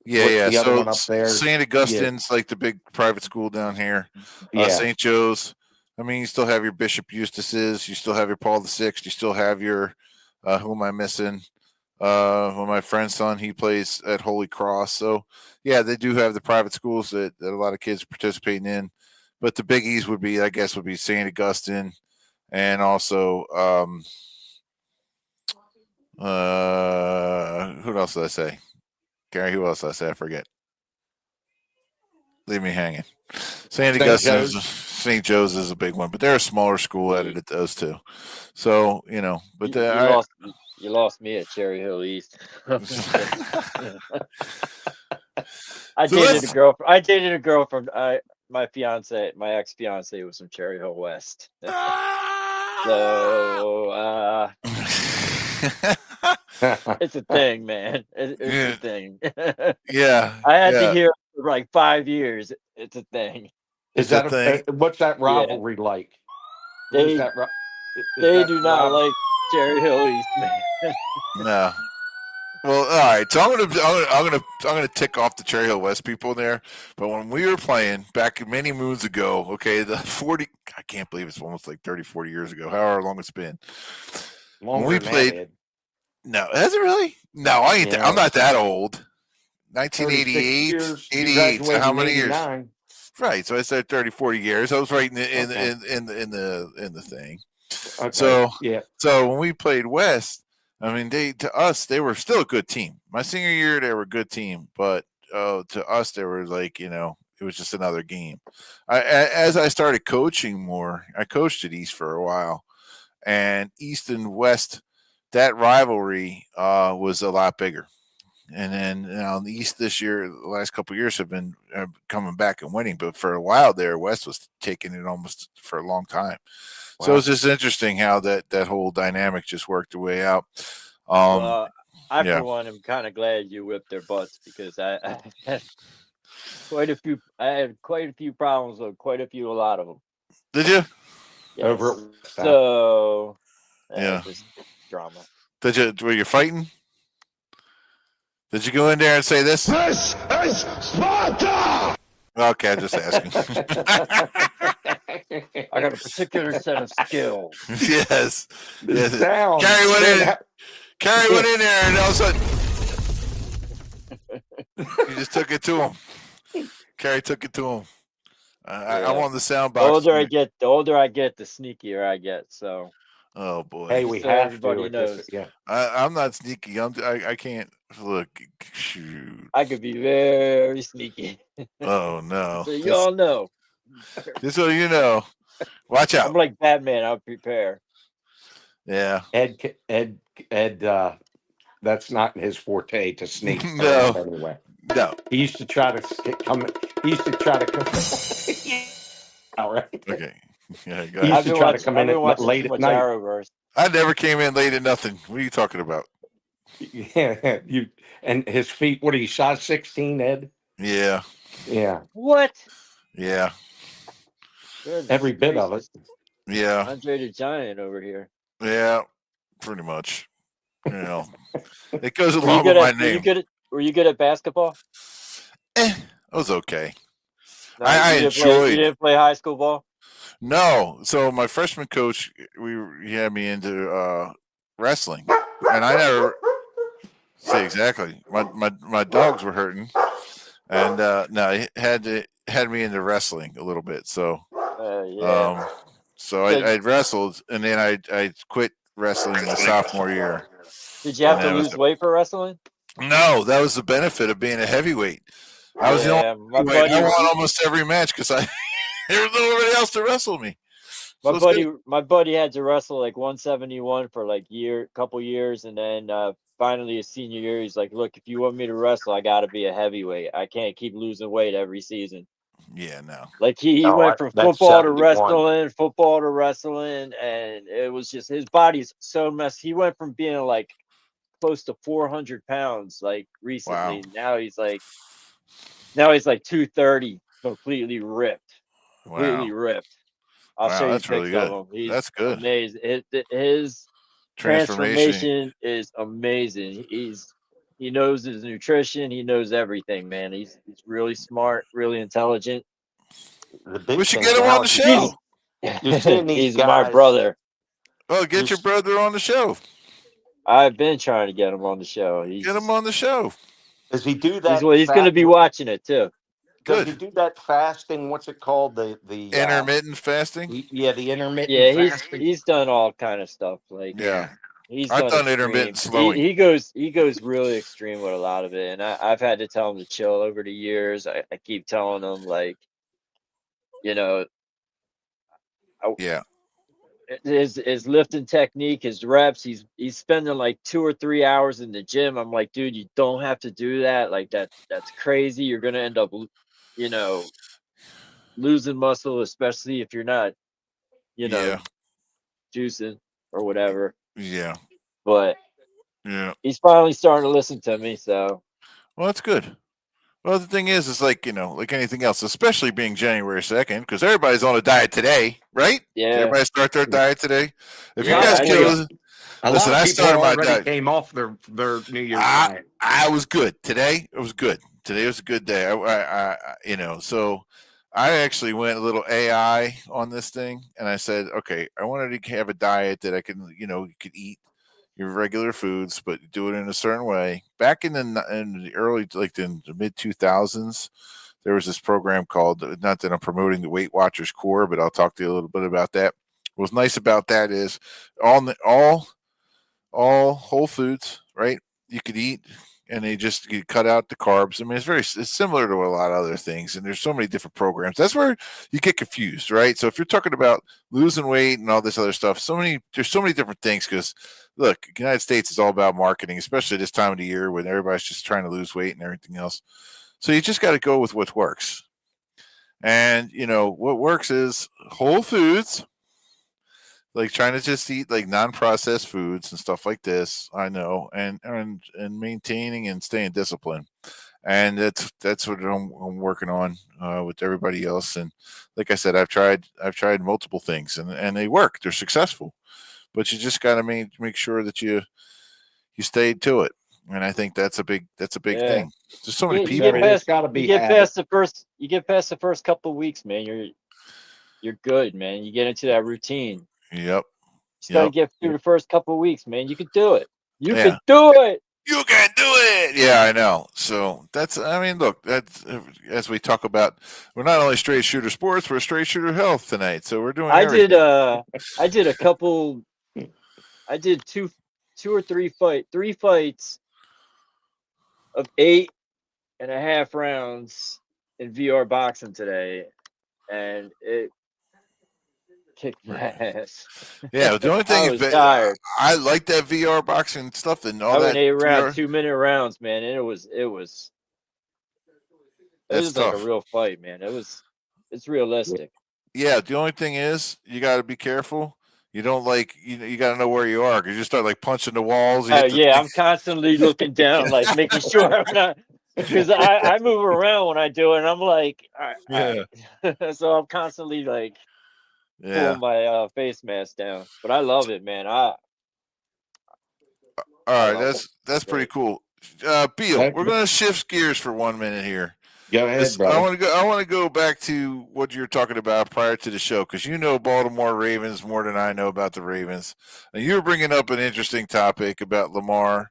Yeah. The other one up there? St. Augustine's like the big private school down here. St. Joe's. I mean, you still have your Bishop Eustace's. You still have your Paul VI. You still have your. Who am I missing? Well, my friend's son, he plays at Holy Cross. So yeah, they do have the private schools that a lot of kids are participating in, but the biggies would be St. Augustine. And also, who else did I say? Gary, who else did I say? I forget. Leave me hanging. St. Joe's is a big one, but they're a smaller school at those two. So, but you lost me at Cherry Hill East. I dated a girl from my ex-fiance was from Cherry Hill West. So it's a thing, man. It's a thing. Yeah. I had to hear it for like 5 years. It's a thing. Is that a thing? What's that rivalry like? They do not like Cherry Hill East, man. No. Well, all right. So I'm gonna tick off the Cherry Hill West people there. But when we were playing back many moons ago, okay, I can't believe it's almost like 30, 40 years ago. However long it's been. Longer when we played. No, has it really? No, I ain't. I'm not that old. 1988, 88. So how many years? Right. So I said 30, 40 years. I was right in the thing. Okay. So when we played West. I mean, to us, they were still a good team. My senior year, they were a good team, but to us, they were like, it was just another game. As I started coaching more, I coached at East for a while, and East and West, that rivalry was a lot bigger. And then the East this year, the last couple of years have been coming back and winning, but for a while there, West was taking it almost for a long time. Wow. So it's just interesting how that whole dynamic just worked the way out. For one, am kind of glad you whipped their butts because I had quite a few problems with a lot of them. Did you? Yes. Over so just drama. Were you fighting? Did you go in there and say this? This is Sparta! Okay, I'm just asking. I got a particular set of skills. Yes. Carrie went in there and all of a sudden he just took it to him. Carrie took it to him. I'm on the sound box. The older I get, the sneakier I get. So. Oh boy. Hey, we have everybody knows. Yeah. I'm not sneaky. I can't look. Shoot. I could be very sneaky. Oh no. So you all know. Just so you know. Watch out. I'm like Batman. I'll prepare. Yeah. Ed That's not his forte to sneak No. anyway. No. He used to try to come. He used to try to come. All right. Okay. Yeah, go He ahead. used to try to come I've in been at watching late too at much night. Arrowverse. I never came in late at nothing. What are you talking about? Yeah, and his feet. What are you, size 16, Ed? Yeah. Yeah, What? Yeah. Goodness every bit of it. gracious. Yeah. Andre the Giant over here. Yeah. Pretty much. You know, it goes Were you along with good my at? Were you name. good at? Were you good at basketball? It was okay. No, I you didn't play. You enjoyed. didn't play high school ball. No. So my freshman coach, he had me into wrestling, and I never say exactly. My dogs were hurting, and no, he had me into wrestling a little bit. So Yeah. so So I wrestled, and then I quit wrestling the sophomore year. did you have And to that was lose weight for wrestling? No, that was the benefit of being a heavyweight. I was the only Yeah, my heavyweight. buddy. I won almost every match because there was nobody else to wrestle me. So it's good. My buddy had to wrestle like 171 for like couple years, and then finally his senior year, he's like, "Look, if you want me to wrestle, I got to be a heavyweight. I can't keep losing weight every season." Yeah, no. Like he Oh, went from that's football to 71. wrestling, and it was just his body's so messed. He went from being like close to 400 pounds like Wow. recently. Now he's like 230, completely ripped, Wow. I'll show Wow, you that's really pics of good. him. He's That's good. amazing. His Transformation. transformation is amazing. He knows his nutrition. He knows everything, man. He's really smart, really intelligent. The big We should thing get him on now the is show. you're seeing these He's my guys. brother. Oh, get your brother on the show. I've been trying to get him on the show. Get him on the show. Does he do that? He's going to be watching it too. Does Good. he do that fasting? What's it called? The Intermittent fasting. the intermittent. Yeah, fasting. he's done all kind of stuff. Like Yeah. he's I've done extreme. intermittent slowing. He goes really extreme with a lot of it, and I've had to tell him to chill over the years. I keep telling him like, you know, Yeah. his lifting technique, his reps. He's spending like 2 or 3 hours in the gym. I'm like, dude, you don't have to do that. Like that's crazy. You're gonna end up, losing muscle, especially if you're not, juicing or whatever. Yeah. But Yeah. he's finally starting to listen to me. So Well, that's good. Well, the thing is like, like anything else, especially being January 2nd, because everybody's on a diet today, right? yeah, Everybody start their diet today. If Yeah, you guys I kill, think listen, I started my diet. Came off their New Year's diet. I was good today. It was good. Today was a good day. So I actually went a little AI on this thing, and I said, okay, I wanted to have a diet that I can, you could eat your regular foods, but do it in a certain way. Back in the early, like in the mid 2000s, there was this program called, not that I'm promoting the Weight Watchers Core, but I'll talk to you a little bit about that. What's nice about that is all whole foods, right? You could eat, and you cut out the carbs. I mean, it's similar to a lot of other things, and there's so many different programs. That's where you get confused, right? So if you're talking about losing weight and all this other stuff, there's so many different things. Because look, the United States is all about marketing, especially this time of the year when everybody's just trying to lose weight and everything else. So you just got to go with what works. And what works is whole foods, like trying to just eat like non-processed foods and stuff like this. I know, and maintaining and staying disciplined, and that's what I'm working on with everybody else. And like I said, I've tried multiple things, and they work. They're successful, but you just got to make sure that you stay to it. And I think that's a big thing. There's so many people. You get past the first couple of weeks, man. You're good, man. You get into that routine. Yep. Just gotta get through the first couple of weeks, man. You can do it. You Yeah. can do it. You can do it. Yeah, I know. So look, that's as we talk about, we're not only straight shooter sports, we're straight shooter health tonight. So we're doing. I did two or three fights of 8.5 rounds in VR boxing today, and it kicked my ass. Yeah, the only thing I is was that tired. I like that VR boxing stuff and all I that. went 8 round, VR, 2-minute rounds, man. And it was that's like a tough. real fight, man. It's realistic. Yeah, the only thing is you got to be careful. You don't you got to know where you are because you start like punching the walls. You Oh hit the yeah, I'm constantly looking down, like making sure I'm not, because I move around when I do it, and I'm like, yeah, so I'm constantly like yeah. pulling my face mask down. But I love it, man. All I right, love it. that's pretty Great. cool. Beal, we're gonna shift gears for 1 minute here. Go ahead, brother. I want to go back to what you were talking about prior to the show because you know Baltimore Ravens more than I know about the Ravens. And you were bringing up an interesting topic about Lamar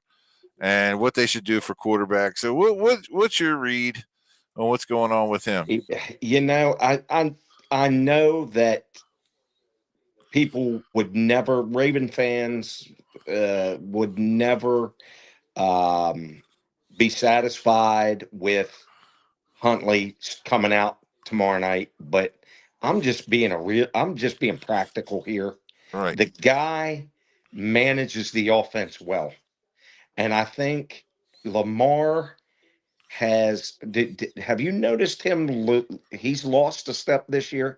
and what they should do for quarterback. So what's your read on what's going on with him? You know, I know that people would never, Raven fans would never be satisfied with Huntley coming out tomorrow night, but I'm just being practical here. Right. The guy manages the offense well. And I think Lamar have you noticed him? He's lost a step this year.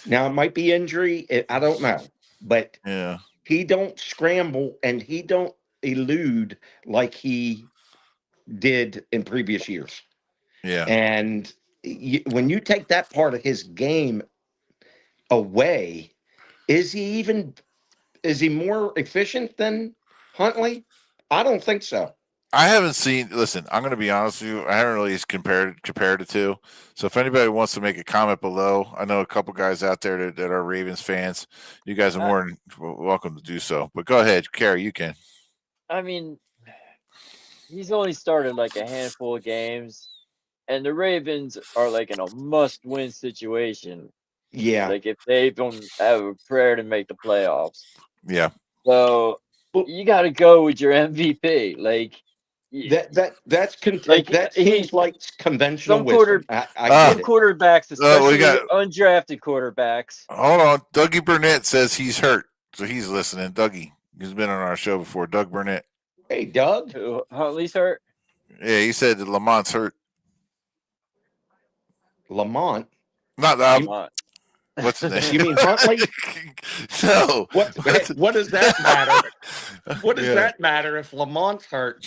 Now it might be injury. I don't know, but yeah, he don't scramble and he don't elude like he did in previous years. Yeah. And when you take that part of his game away, is he more efficient than Huntley? I don't think so. I haven't seen. Listen, I'm going to be honest with you. I haven't really compared the two. So if anybody wants to make a comment below, I know a couple guys out there that are Ravens fans. You guys are more than welcome to do so. But go ahead, Kerry. You can. I mean, he's only started like a handful of games, and the Ravens are like in a must-win situation. Yeah. Like if they don't have a prayer to make the playoffs. Yeah. So you got to go with your MVP. Like that seems like conventional wisdom. I get it. Quarterbacks, especially undrafted quarterbacks. Hold on, Dougie Burnett says he's hurt, so he's listening. Dougie, he's been on our show before. Doug Burnett. Hey, Doug. Huntley's hurt. Yeah, he said that Lamont's hurt. Lamont. Not Lamont. What's the name? You mean Huntley? No. What does that matter? What does that matter if Lamont's hurt?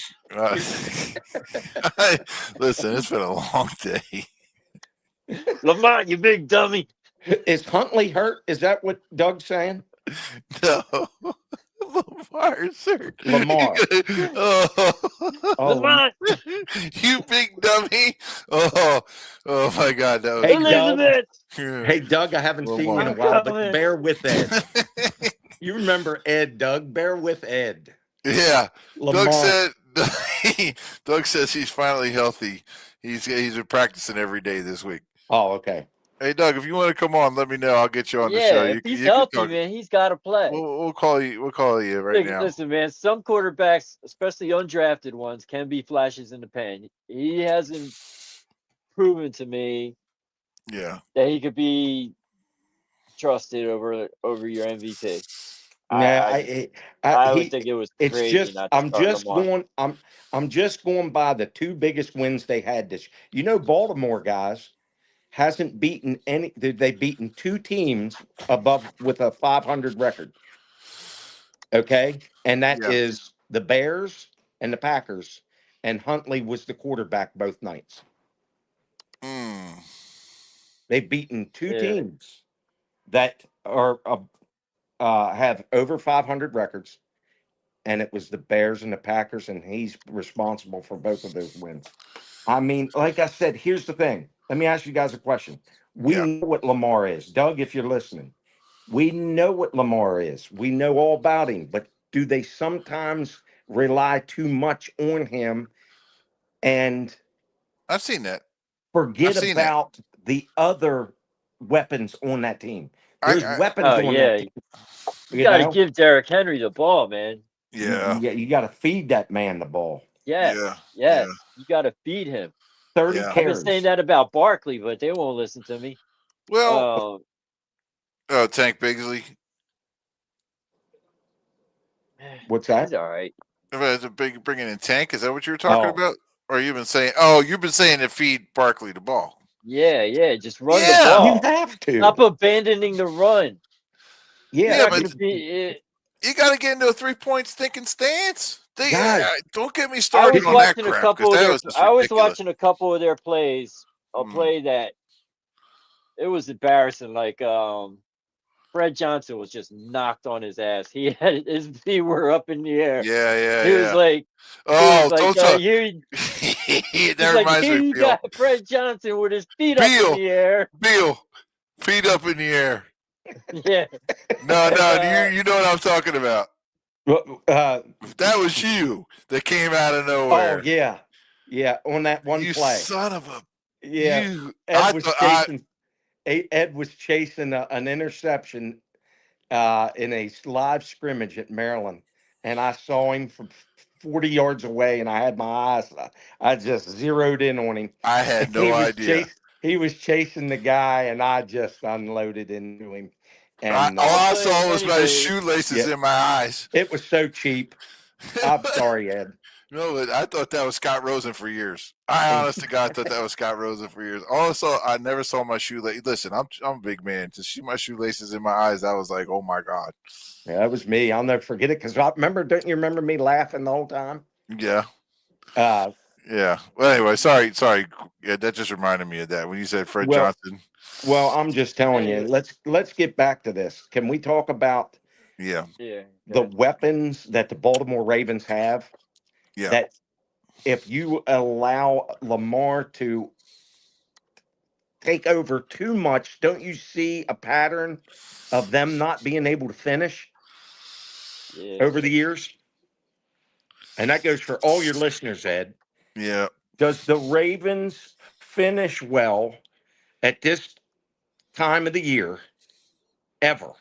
Listen, it's been a long day. Lamont, you big dummy. Is Huntley hurt? Is that what Doug's saying? No. Lamar's hurt. Lamar. Lamont. You big dummy. Oh my God. That was hey, Elizabeth. Doug. Hey, Doug, I haven't seen you in a while, but bear with Ed. You remember Ed, Doug? Bear with Ed. Yeah. Lamar. Doug says he's finally healthy. He's been practicing every day this week. Oh, okay. Hey, Doug, if you want to come on, let me know. I'll get you on the show. If he's healthy, man, he's got to play. We'll call you. We'll call you right now. Listen, man, some quarterbacks, especially undrafted ones, can be flashes in the pan. He hasn't proven to me that he could be trusted over your MVP. I would think it was it's crazy just not to I'm just going by the two biggest wins they had this. Baltimore guys hasn't beaten any. They've beaten two teams above with a 500 record. Okay, and that is the Bears and the Packers. And Huntley was the quarterback both nights. They've beaten two teams that are have over 500 records, and it was the Bears and the Packers, and he's responsible for both of those wins. I mean, like I said, here's the thing. Let me ask you guys a question. We know what Lamar is. Doug, if you're listening, we know what Lamar is. We know all about him, but do they sometimes rely too much on him and I've seen that. Forget about the other weapons on that team. There's weapons on that team. You got to give Derrick Henry the ball, man. Yeah. You got to feed that man the ball. Yes. You got to feed him. 30 carries. I've been saying that about Barkley, but they won't listen to me. Well, Oh, Tank Bigsby. What's that? He's all right. It's a big bringing in Tank. Is that what you were talking about? Or you've been saying? Oh, you've been saying to feed Barkley the ball. Yeah. Just run the Yeah. ball. You have to. Stop abandoning the run. Yeah, but you got to get into a 3-point stinking stance. Don't get me I started was on that watching a crap. couple of That their. was just I was ridiculous. watching a couple of their plays. A play that it was embarrassing. Like Fred Johnson was just knocked on his ass. He had his feet were up in the air. Yeah. He was like, oh, don't talk. you. That reminds me. You got Fred Johnson with his feet up in the air. Bill, feet up in the air. Yeah. No, you know what I'm talking about. That was you that came out of nowhere. Oh yeah. On that one you play, son of a. yeah. Ed was chasing an interception in a live scrimmage at Maryland, and I saw him from 40 yards away, and I had my eyes. I just zeroed in on him. I had no idea. He was chasing the guy, and I just unloaded into him. And all I saw was my shoelaces in my eyes. It was so cheap. I'm sorry, Ed. No, but I thought that was Scott Rosen for years. I honest to God thought that was Scott Rosen for years. Also, I never saw my shoelaces. Listen, I'm a big man. To see my shoelaces in my eyes, I was like, oh my God. Yeah, that was me. I'll never forget it because don't you remember me laughing the whole time? Yeah. Yeah. Well, anyway, sorry. Yeah, that just reminded me of that when you said Fred Johnson. Well, I'm just telling you. Let's get back to this. Can we talk about the weapons that the Baltimore Ravens have? Yeah. That if you allow Lamar to take over too much, don't you see a pattern of them not being able to finish over the years? And that goes for all your listeners, Ed. Yeah. Does the Ravens finish well at this time of the year ever?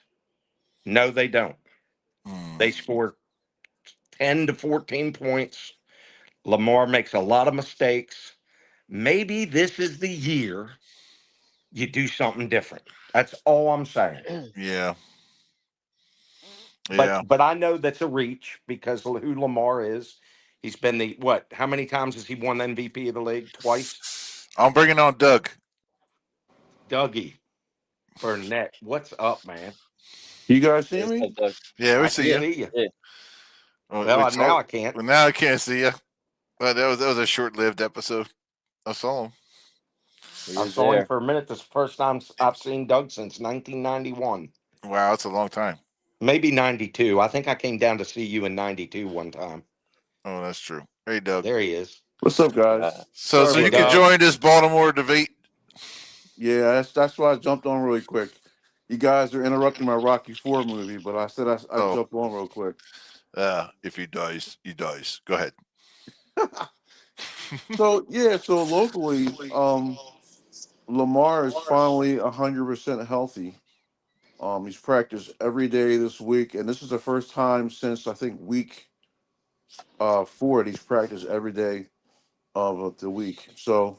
No, they don't. They score 10 to 14 points. Lamar makes a lot of mistakes. Maybe this is the year you do something different. That's all I'm saying. Yeah. But I know that's a reach because of who Lamar is. He's been how many times has he won MVP of the league? Twice? I'm bringing on Doug. Dougie Burnett. What's up, man? You guys see me? Yeah, we see you. Yeah. Well, now I can't. Well, now I can't see you. Well, that was a short-lived episode. I saw him. I saw him for a minute. This is the first time I've seen Doug since 1991. Wow, that's a long time. Maybe 92. I think I came down to see you in 92 one time. Oh, that's true. Hey, Doug. There he is. What's up, guys? So you can join this Baltimore debate? Yeah, that's why I jumped on really quick. You guys are interrupting my Rocky IV movie, but I said I jumped on real quick. If he dies, he dies. Go ahead. So locally, Lamar is finally 100% healthy. He's practiced every day this week, and this is the first time since I think week 4 he's practiced every day of the week. So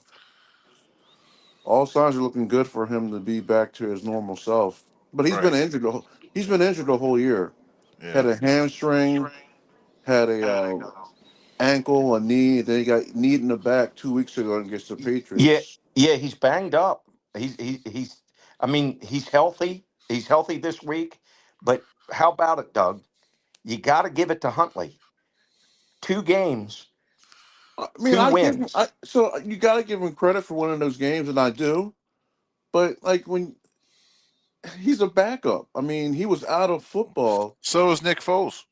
all signs are looking good for him to be back to his normal self. But he's been injured. He's been injured the whole year. Yeah. Had a hamstring, had a ankle, a knee. Then he got kneed in the back 2 weeks ago against the Patriots. Yeah, he's banged up. He's. I mean, he's healthy. He's healthy this week. But how about it, Doug? You got to give it to Huntley. 2 games. I mean, 2 wins. So you got to give him credit for winning those games, and I do. But when he's a backup, I mean, he was out of football. So was Nick Foles.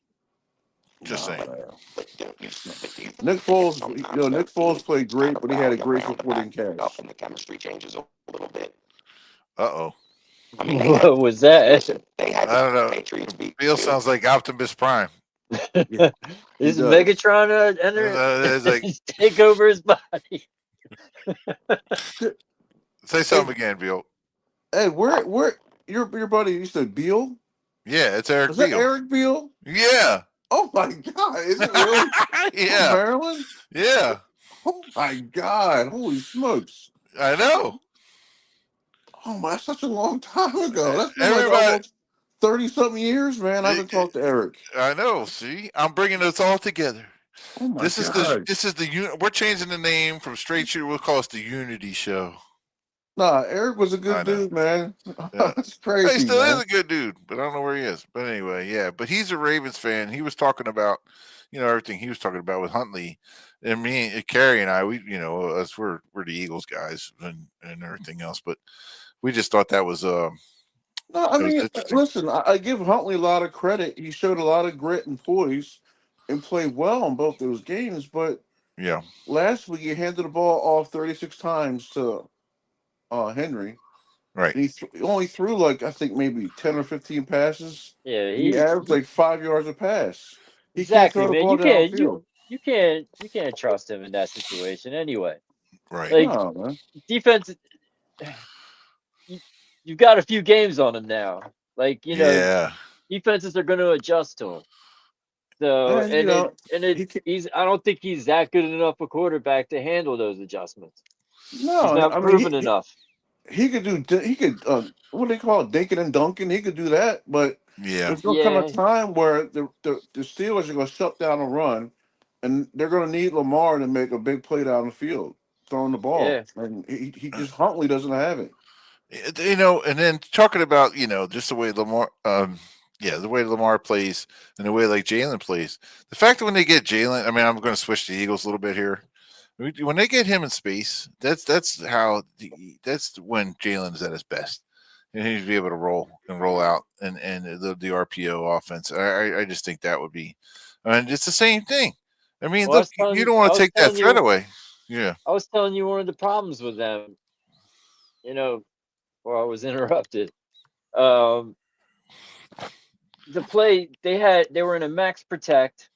Just saying. Nick Foles played great, but he had a great supporting cast. And the chemistry changes a little bit. Uh-oh. I mean, what was that? I don't know. Bill sounds like Optimus Prime. Yeah, is Megatron enter? Take over his body. Say something again, Bill. Hey, where your buddy? You said Beal? Yeah, it's Eric Beal. Is that Eric Beal? Yeah. Oh my God! Is it really? Yeah. From Maryland? Yeah. Oh my God! Holy smokes! I know. Oh my, that's such a long time ago. That's been like Everybody, almost 30-something years, man. I haven't talked to Eric. I know. See, I'm bringing us all together. Oh my This is god. we're changing the name from Straight Shooter. We'll call it the Unity Show. Nah, Eric was a good I know. dude, man. Yeah. That's He crazy, still is man. a good dude, but I don't know where he is. But anyway, yeah. But he's a Ravens fan. He was talking about, everything he was talking about with Huntley, and me, Carrie, and I. We, us we're the Eagles guys and everything else. But we just thought that was No, I that was mean, interesting. listen, I give Huntley a lot of credit. He showed a lot of grit and poise and played well in both those games. But Yeah. last week he handed the ball off 36 times to Henry. Right. And he only threw like I think maybe 10 or 15 passes. Yeah, And he averaged like 5 yards a pass. He can't exactly, throw the man. ball downfield. You can't trust him in that situation anyway. Right. Like No, man. defense, you've got a few games on him now. Like Yeah. defenses are going to adjust to him. So And, he can, I don't think he's that good enough a quarterback to handle those adjustments. no, He's not I mean proven enough. he could what do they call it, Dinkin and Duncan. He could do that, but Yeah. there's gonna come a Yeah, time where the Steelers are gonna shut down a run, and they're gonna need Lamar to make a big play down the field, throwing the ball, yeah. and he just Huntley doesn't have it. And then talking about, just the way Lamar, the way Lamar plays and the way like Jalen plays. The fact that when they get Jalen, I mean, I'm going to switch the Eagles a little bit here. When they get him in space, that's when Jalen is at his best, and he'd be able to roll out and the RPO offense. I just think that would be, and it's the same thing. I mean, Well, look, you don't want to take that threat away. Yeah. I was telling you one of the problems with them, where I was interrupted. The play they were in a max protect,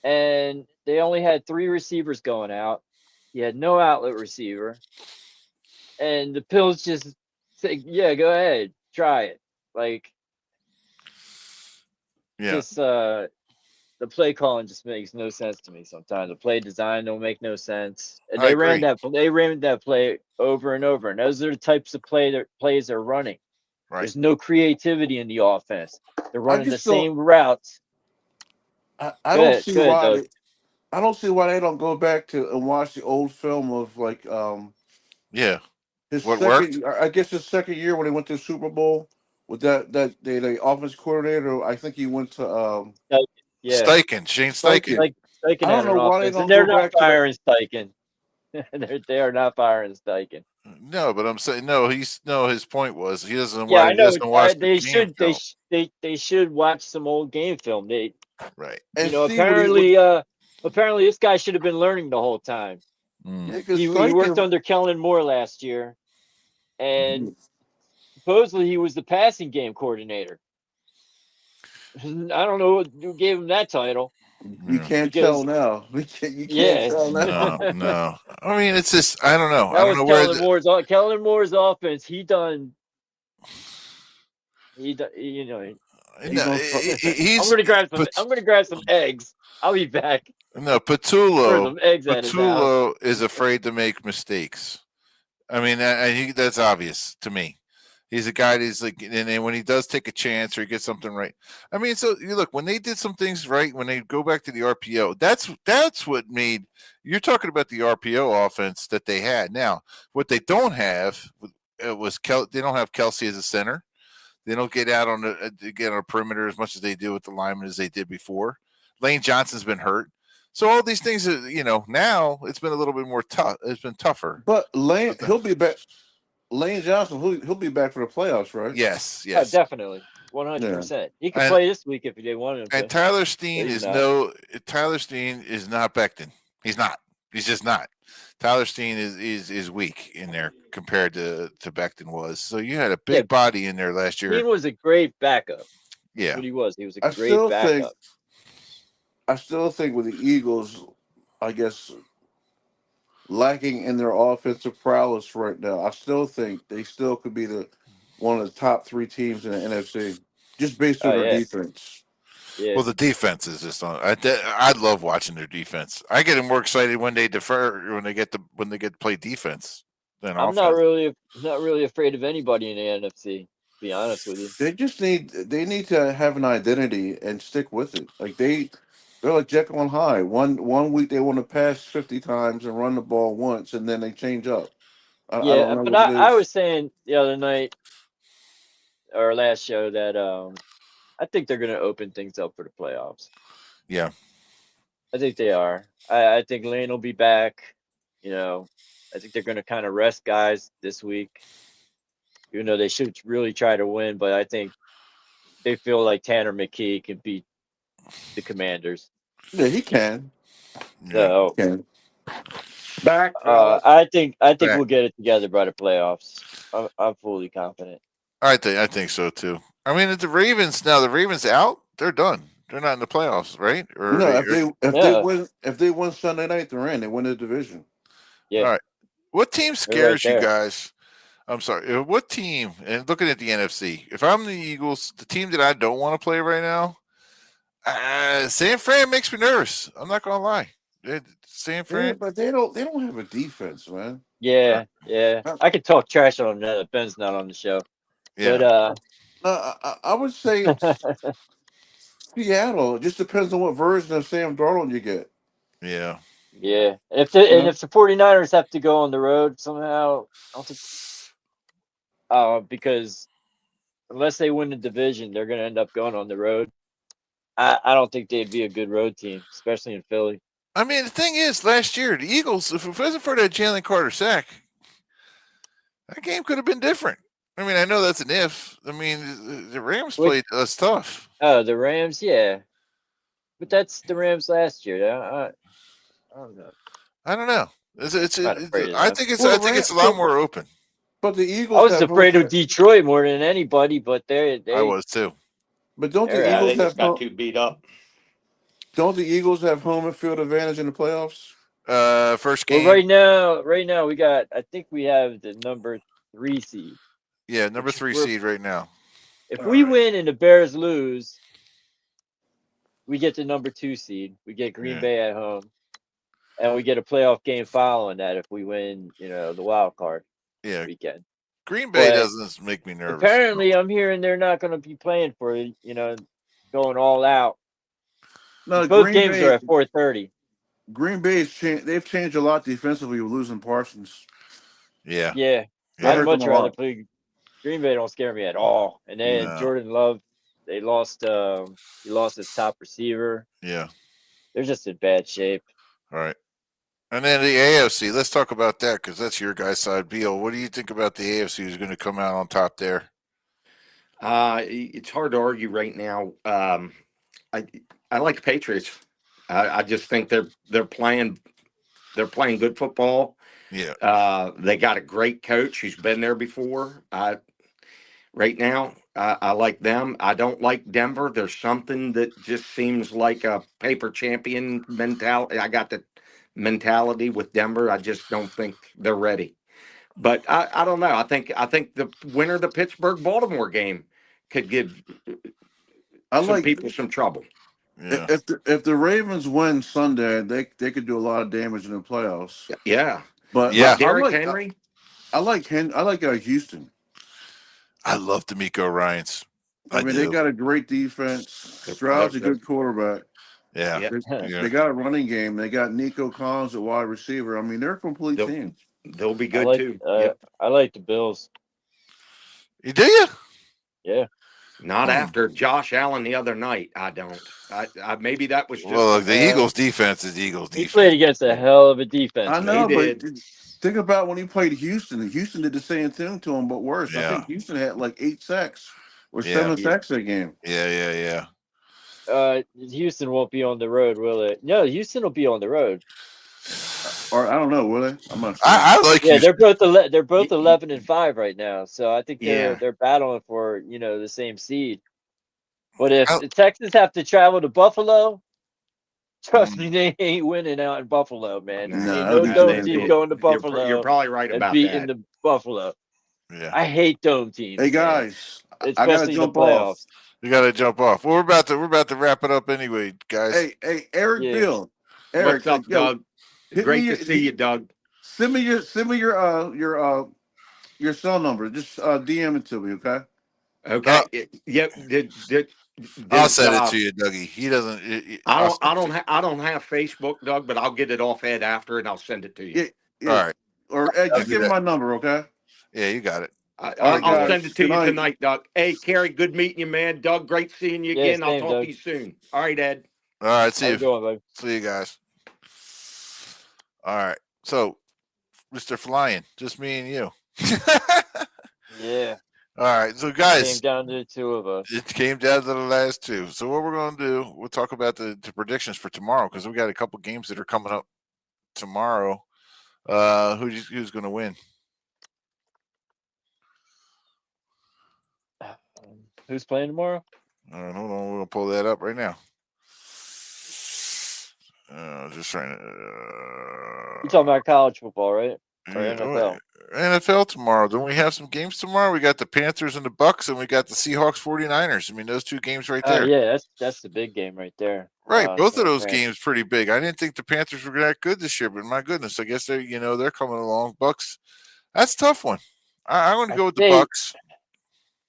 and they only had 3 receivers going out. You had no outlet receiver, and the Bills just say, "Yeah, go ahead, try it." Like, just the play calling just makes no sense to me sometimes. The play design don't make no sense. And they ran that play over and over. And those are the types of plays they're running. Right. There's no creativity in the offense. They're running the same routes. I don't see why they don't go back to and watch the old film of like his worked? I guess his second year when they went to the Super Bowl with the offense coordinator. I think he went to Steichen, Shane Steichen. Steichen I don't know why they don't go back to firing Steichen. They are not firing Steichen. No, but I'm saying his point was he doesn't. Yeah, I know. Doesn't watch they should watch some old game film. Right. Apparently this guy should have been learning the whole time. Yeah, he worked under Kellen Moore last year, and supposedly he was the passing game coordinator. I don't know who gave him that title. We can't tell now. You can't tell now. No. I mean, it's just I don't know. That was Kellen Moore's offense. I'm gonna grab some eggs. I'll be back. No, Patullo is afraid to make mistakes. I mean, that's obvious to me. He's a guy that's like, and when he does take a chance or he gets something right. I mean, so you look, when they did some things right, when they go back to the RPO, that's what made, you're talking about the RPO offense that they had. Now, what they don't have was they don't have Kelsey as a center. They don't get out on a perimeter as much as they do with the linemen as they did before. Lane Johnson's been hurt. So all these things, now it's been a little bit more tough. It's been tougher. But he'll be back. Lane Johnson, he'll be back for the playoffs, right? Yes. Yeah, definitely, 100%. He could play this week if they wanted him to. And Tyler Steen is not Becton. He's not. He's just not. Tyler Steen is weak in there compared to Becton was. So you had a big body in there last year. Steen was a great backup. Yeah, he was. He was a great backup. I still think with the Eagles, I guess, lacking in their offensive prowess right now, I still think they still could be one of the top 3 teams in the NFC, just based on their defense. Yeah. Well, the defense is just on. I love watching their defense. I get more excited when they defer when they get to play defense than I'm offense. not really afraid of anybody in the NFC. To be honest with you. They need to have an identity and stick with it. Like they're like Jekyll and Hyde. One week they want to pass 50 times and run the ball once, and then they change up. I don't Yeah, know but what it I is. was saying the other night or last show that I think they're going to open things up for the playoffs. Yeah. I think they are. I think Lane will be back. You know, I think they're going to kind of rest guys this week, even though they should really try to win. But I think they feel like Tanner McKee can beat the Commanders. Yeah, he can. Yeah. So Can. Back, fellas. I think Back. we'll get it together by the playoffs. I'm fully confident. I think so too. I mean, if the Ravens out, they're done. They're not in the playoffs, right? Or No, are if they win Sunday night, they're in. They win the division. Yeah, all right. What team they're right scares you there. guys? I'm sorry. What team? And looking at the NFC, if I'm the Eagles, the team that I don't want to play right now, San Fran makes me nervous. I'm not gonna lie. San Yeah, Fran. but they don't have a defense, man. Yeah. Uh, I could talk trash on them now that Ben's not on the show. Yeah. But I would say Seattle. It just depends on what version of Sam Darnold you get. Yeah. yeah. If the 49ers have to go on the road somehow, I don't think because unless they win the division, they're gonna end up going on the road. I don't think they'd be a good road team, especially in Philly. I mean, the thing is, last year the Eagles, if it wasn't for that Jalen Carter sack, that game could have been different. I mean, I know that's an if. I mean, the Rams played us tough. Oh, the Rams, yeah, but that's the Rams last year. I don't know. I don't know. I think it's a Well, lot more open. But the Eagles. I was afraid of Detroit more than anybody, but they I was too. But don't the They're Yeah, Eagles they just have got too beat up. don't the Eagles have home and field advantage in the playoffs? First game. Well, right now we got. I think we have the number 3 seed. Yeah, number 3 seed right now. If we win and the Bears lose, we get the number 2 seed. We get Green Bay at home, and we get a playoff game following that if we win. The wild card weekend. Green Bay doesn't make me nervous. Apparently, I'm hearing they're not going to be playing for going all out. No, both games are at 4:30. Green Bay they've changed a lot defensively with losing Parsons. Yeah. I'd much rather play. Green Bay don't scare me at all. And then Jordan Love, they lost. He lost his top receiver. Yeah, they're just in bad shape. All right. And then the AFC, let's talk about that because that's your guy's side. Beal, what do you think about the AFC who's going to come out on top there? It's hard to argue right now. I like the Patriots. I just think they're playing good football. Yeah. They got a great coach who's been there before. Right now, I like them. I don't like Denver. There's something that just seems like a paper champion mentality. I got the mentality with Denver. I just don't think they're ready. But I don't know. I think the winner of the Pittsburgh-Baltimore game could give people some trouble. Yeah. If the Ravens win Sunday, they could do a lot of damage in the playoffs. Yeah. But Derrick Henry. I like Houston. I love D'Amico Ryans. I mean, they got a great defense. Stroud's a good quarterback. Yeah. They got a running game. They got Nico Collins at wide receiver. I mean, they're a complete team. They'll be good too. I like the Bills. You do you? Yeah. Not after Josh Allen the other night. I don't. I maybe that was just the Eagles' defense is the Eagles' defense. He played against a hell of a defense. I know, but think about when he played Houston. Houston did the same thing to him, but worse. I think Houston had like 8 sacks or 7 sacks a game. Yeah. Houston won't be on the road, will it? No, Houston will be on the road. Or I don't know, will they? I'm not sure. I like. Yeah, they're both 11-5 right now, so I think they're battling for the same seed. But if the Texans have to travel to Buffalo, trust me, they ain't winning out in Buffalo, man. No dome team going to Buffalo. You're probably right about beating the Buffalo. Yeah, I hate dome teams. Hey guys, especially I gotta jump off. You gotta jump off. Well, we're about to wrap it up anyway, guys. Hey, Eric Beal. Eric, what's up, Doug? Great to see you, Doug. Send me your cell number. Just DM it to me, okay? Okay. Yep. I'll send it to you, Dougie. He doesn't. I don't have Facebook, Doug, but I'll get it off Ed after, and I'll send it to you. Yeah. All right. Or Ed, just give him my number, okay? Yeah, you got it. I'll send it to Good you night. tonight, Doug. Hey, Kerry, good meeting you, man. Doug, great seeing you Yeah, again. I'll same, talk Doug. to you soon. All right, Ed. All right. See How you. you doing, buddy? See you guys. All right. So, Mr. Flying, just me and you. Yeah. All right. So, Came guys, down to the two of us. it came down to the last two. So, what we're going to do, we'll talk about the predictions for tomorrow because we got a couple games that are coming up tomorrow. Who's going to win? Who's playing tomorrow? Hold on. We're going to pull that up right now. Just trying to. You talking about college football, right? Or Yeah, NFL? NFL tomorrow. Don't we have some games tomorrow? We got the Panthers and the Bucks, and we got the Seahawks 49ers. I mean, those two games right there. Yeah, that's the big game right there. Right, both of those right. games pretty big. I didn't think the Panthers were that good this year, but my goodness, I guess they're coming along. Bucks, that's a tough one. I'm going to go with the Bucks.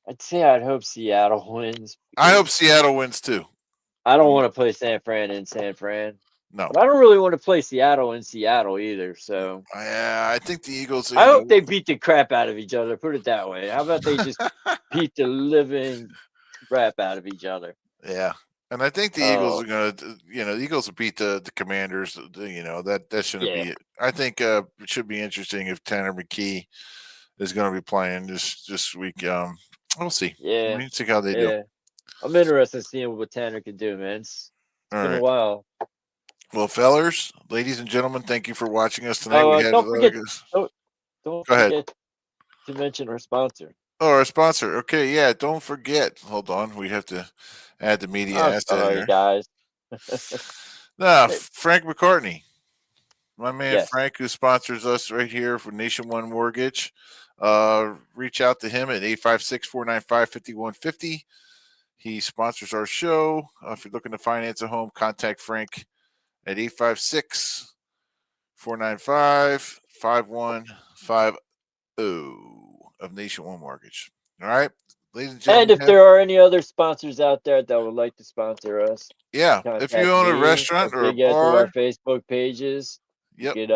I'd hope Seattle wins. I hope Seattle wins too. I don't want to play San Fran in San Fran. No, but I don't really want to play Seattle in Seattle either. So I think the Eagles. I hope they beat the crap out of each other. Put it that way. How about they just beat the living crap out of each other? Yeah. And I think the Eagles are going to, the Eagles will beat the Commanders. That shouldn't be it. I think it should be interesting if Tanner McKee is going to be playing this week. We'll see. Yeah. We'll see how they do. I'm interested in seeing what Tanner can do, man. It's been a while. Well, fellers, ladies and gentlemen, thank you for watching us tonight. Don't forget to mention our sponsor. Oh, our sponsor. Okay, yeah. Don't forget. Hold on. We have to add the media asset. Sorry, guys. Frank McCartney, my man Frank, who sponsors us right here for Nation One Mortgage. Reach out to him at 856-495-5150. He sponsors our show. If you're looking to finance a home, contact Frank at 856-495-5150 of Nation One Mortgage. All right, ladies and gentlemen. And if there are any other sponsors out there that would like to sponsor us, if you own a restaurant or a bar, our Facebook pages, you could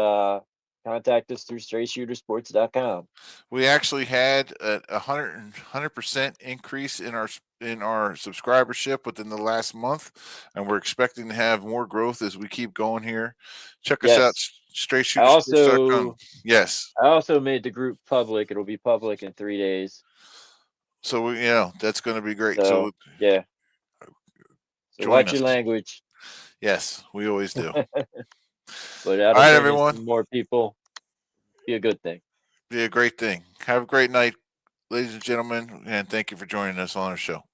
contact us through straightshootersports.com. We actually had a 100% increase in our subscribership within the last month, and we're expecting to have more growth as we keep going here. Check us out, straightshootersports.com. Yes. I also made the group public. It'll be public in 3 days. So that's going to be great. So watch your language. Yes, we always do. But all right, everyone. More people, be a good thing. Be a great thing. Have a great night, ladies and gentlemen, and thank you for joining us on our show.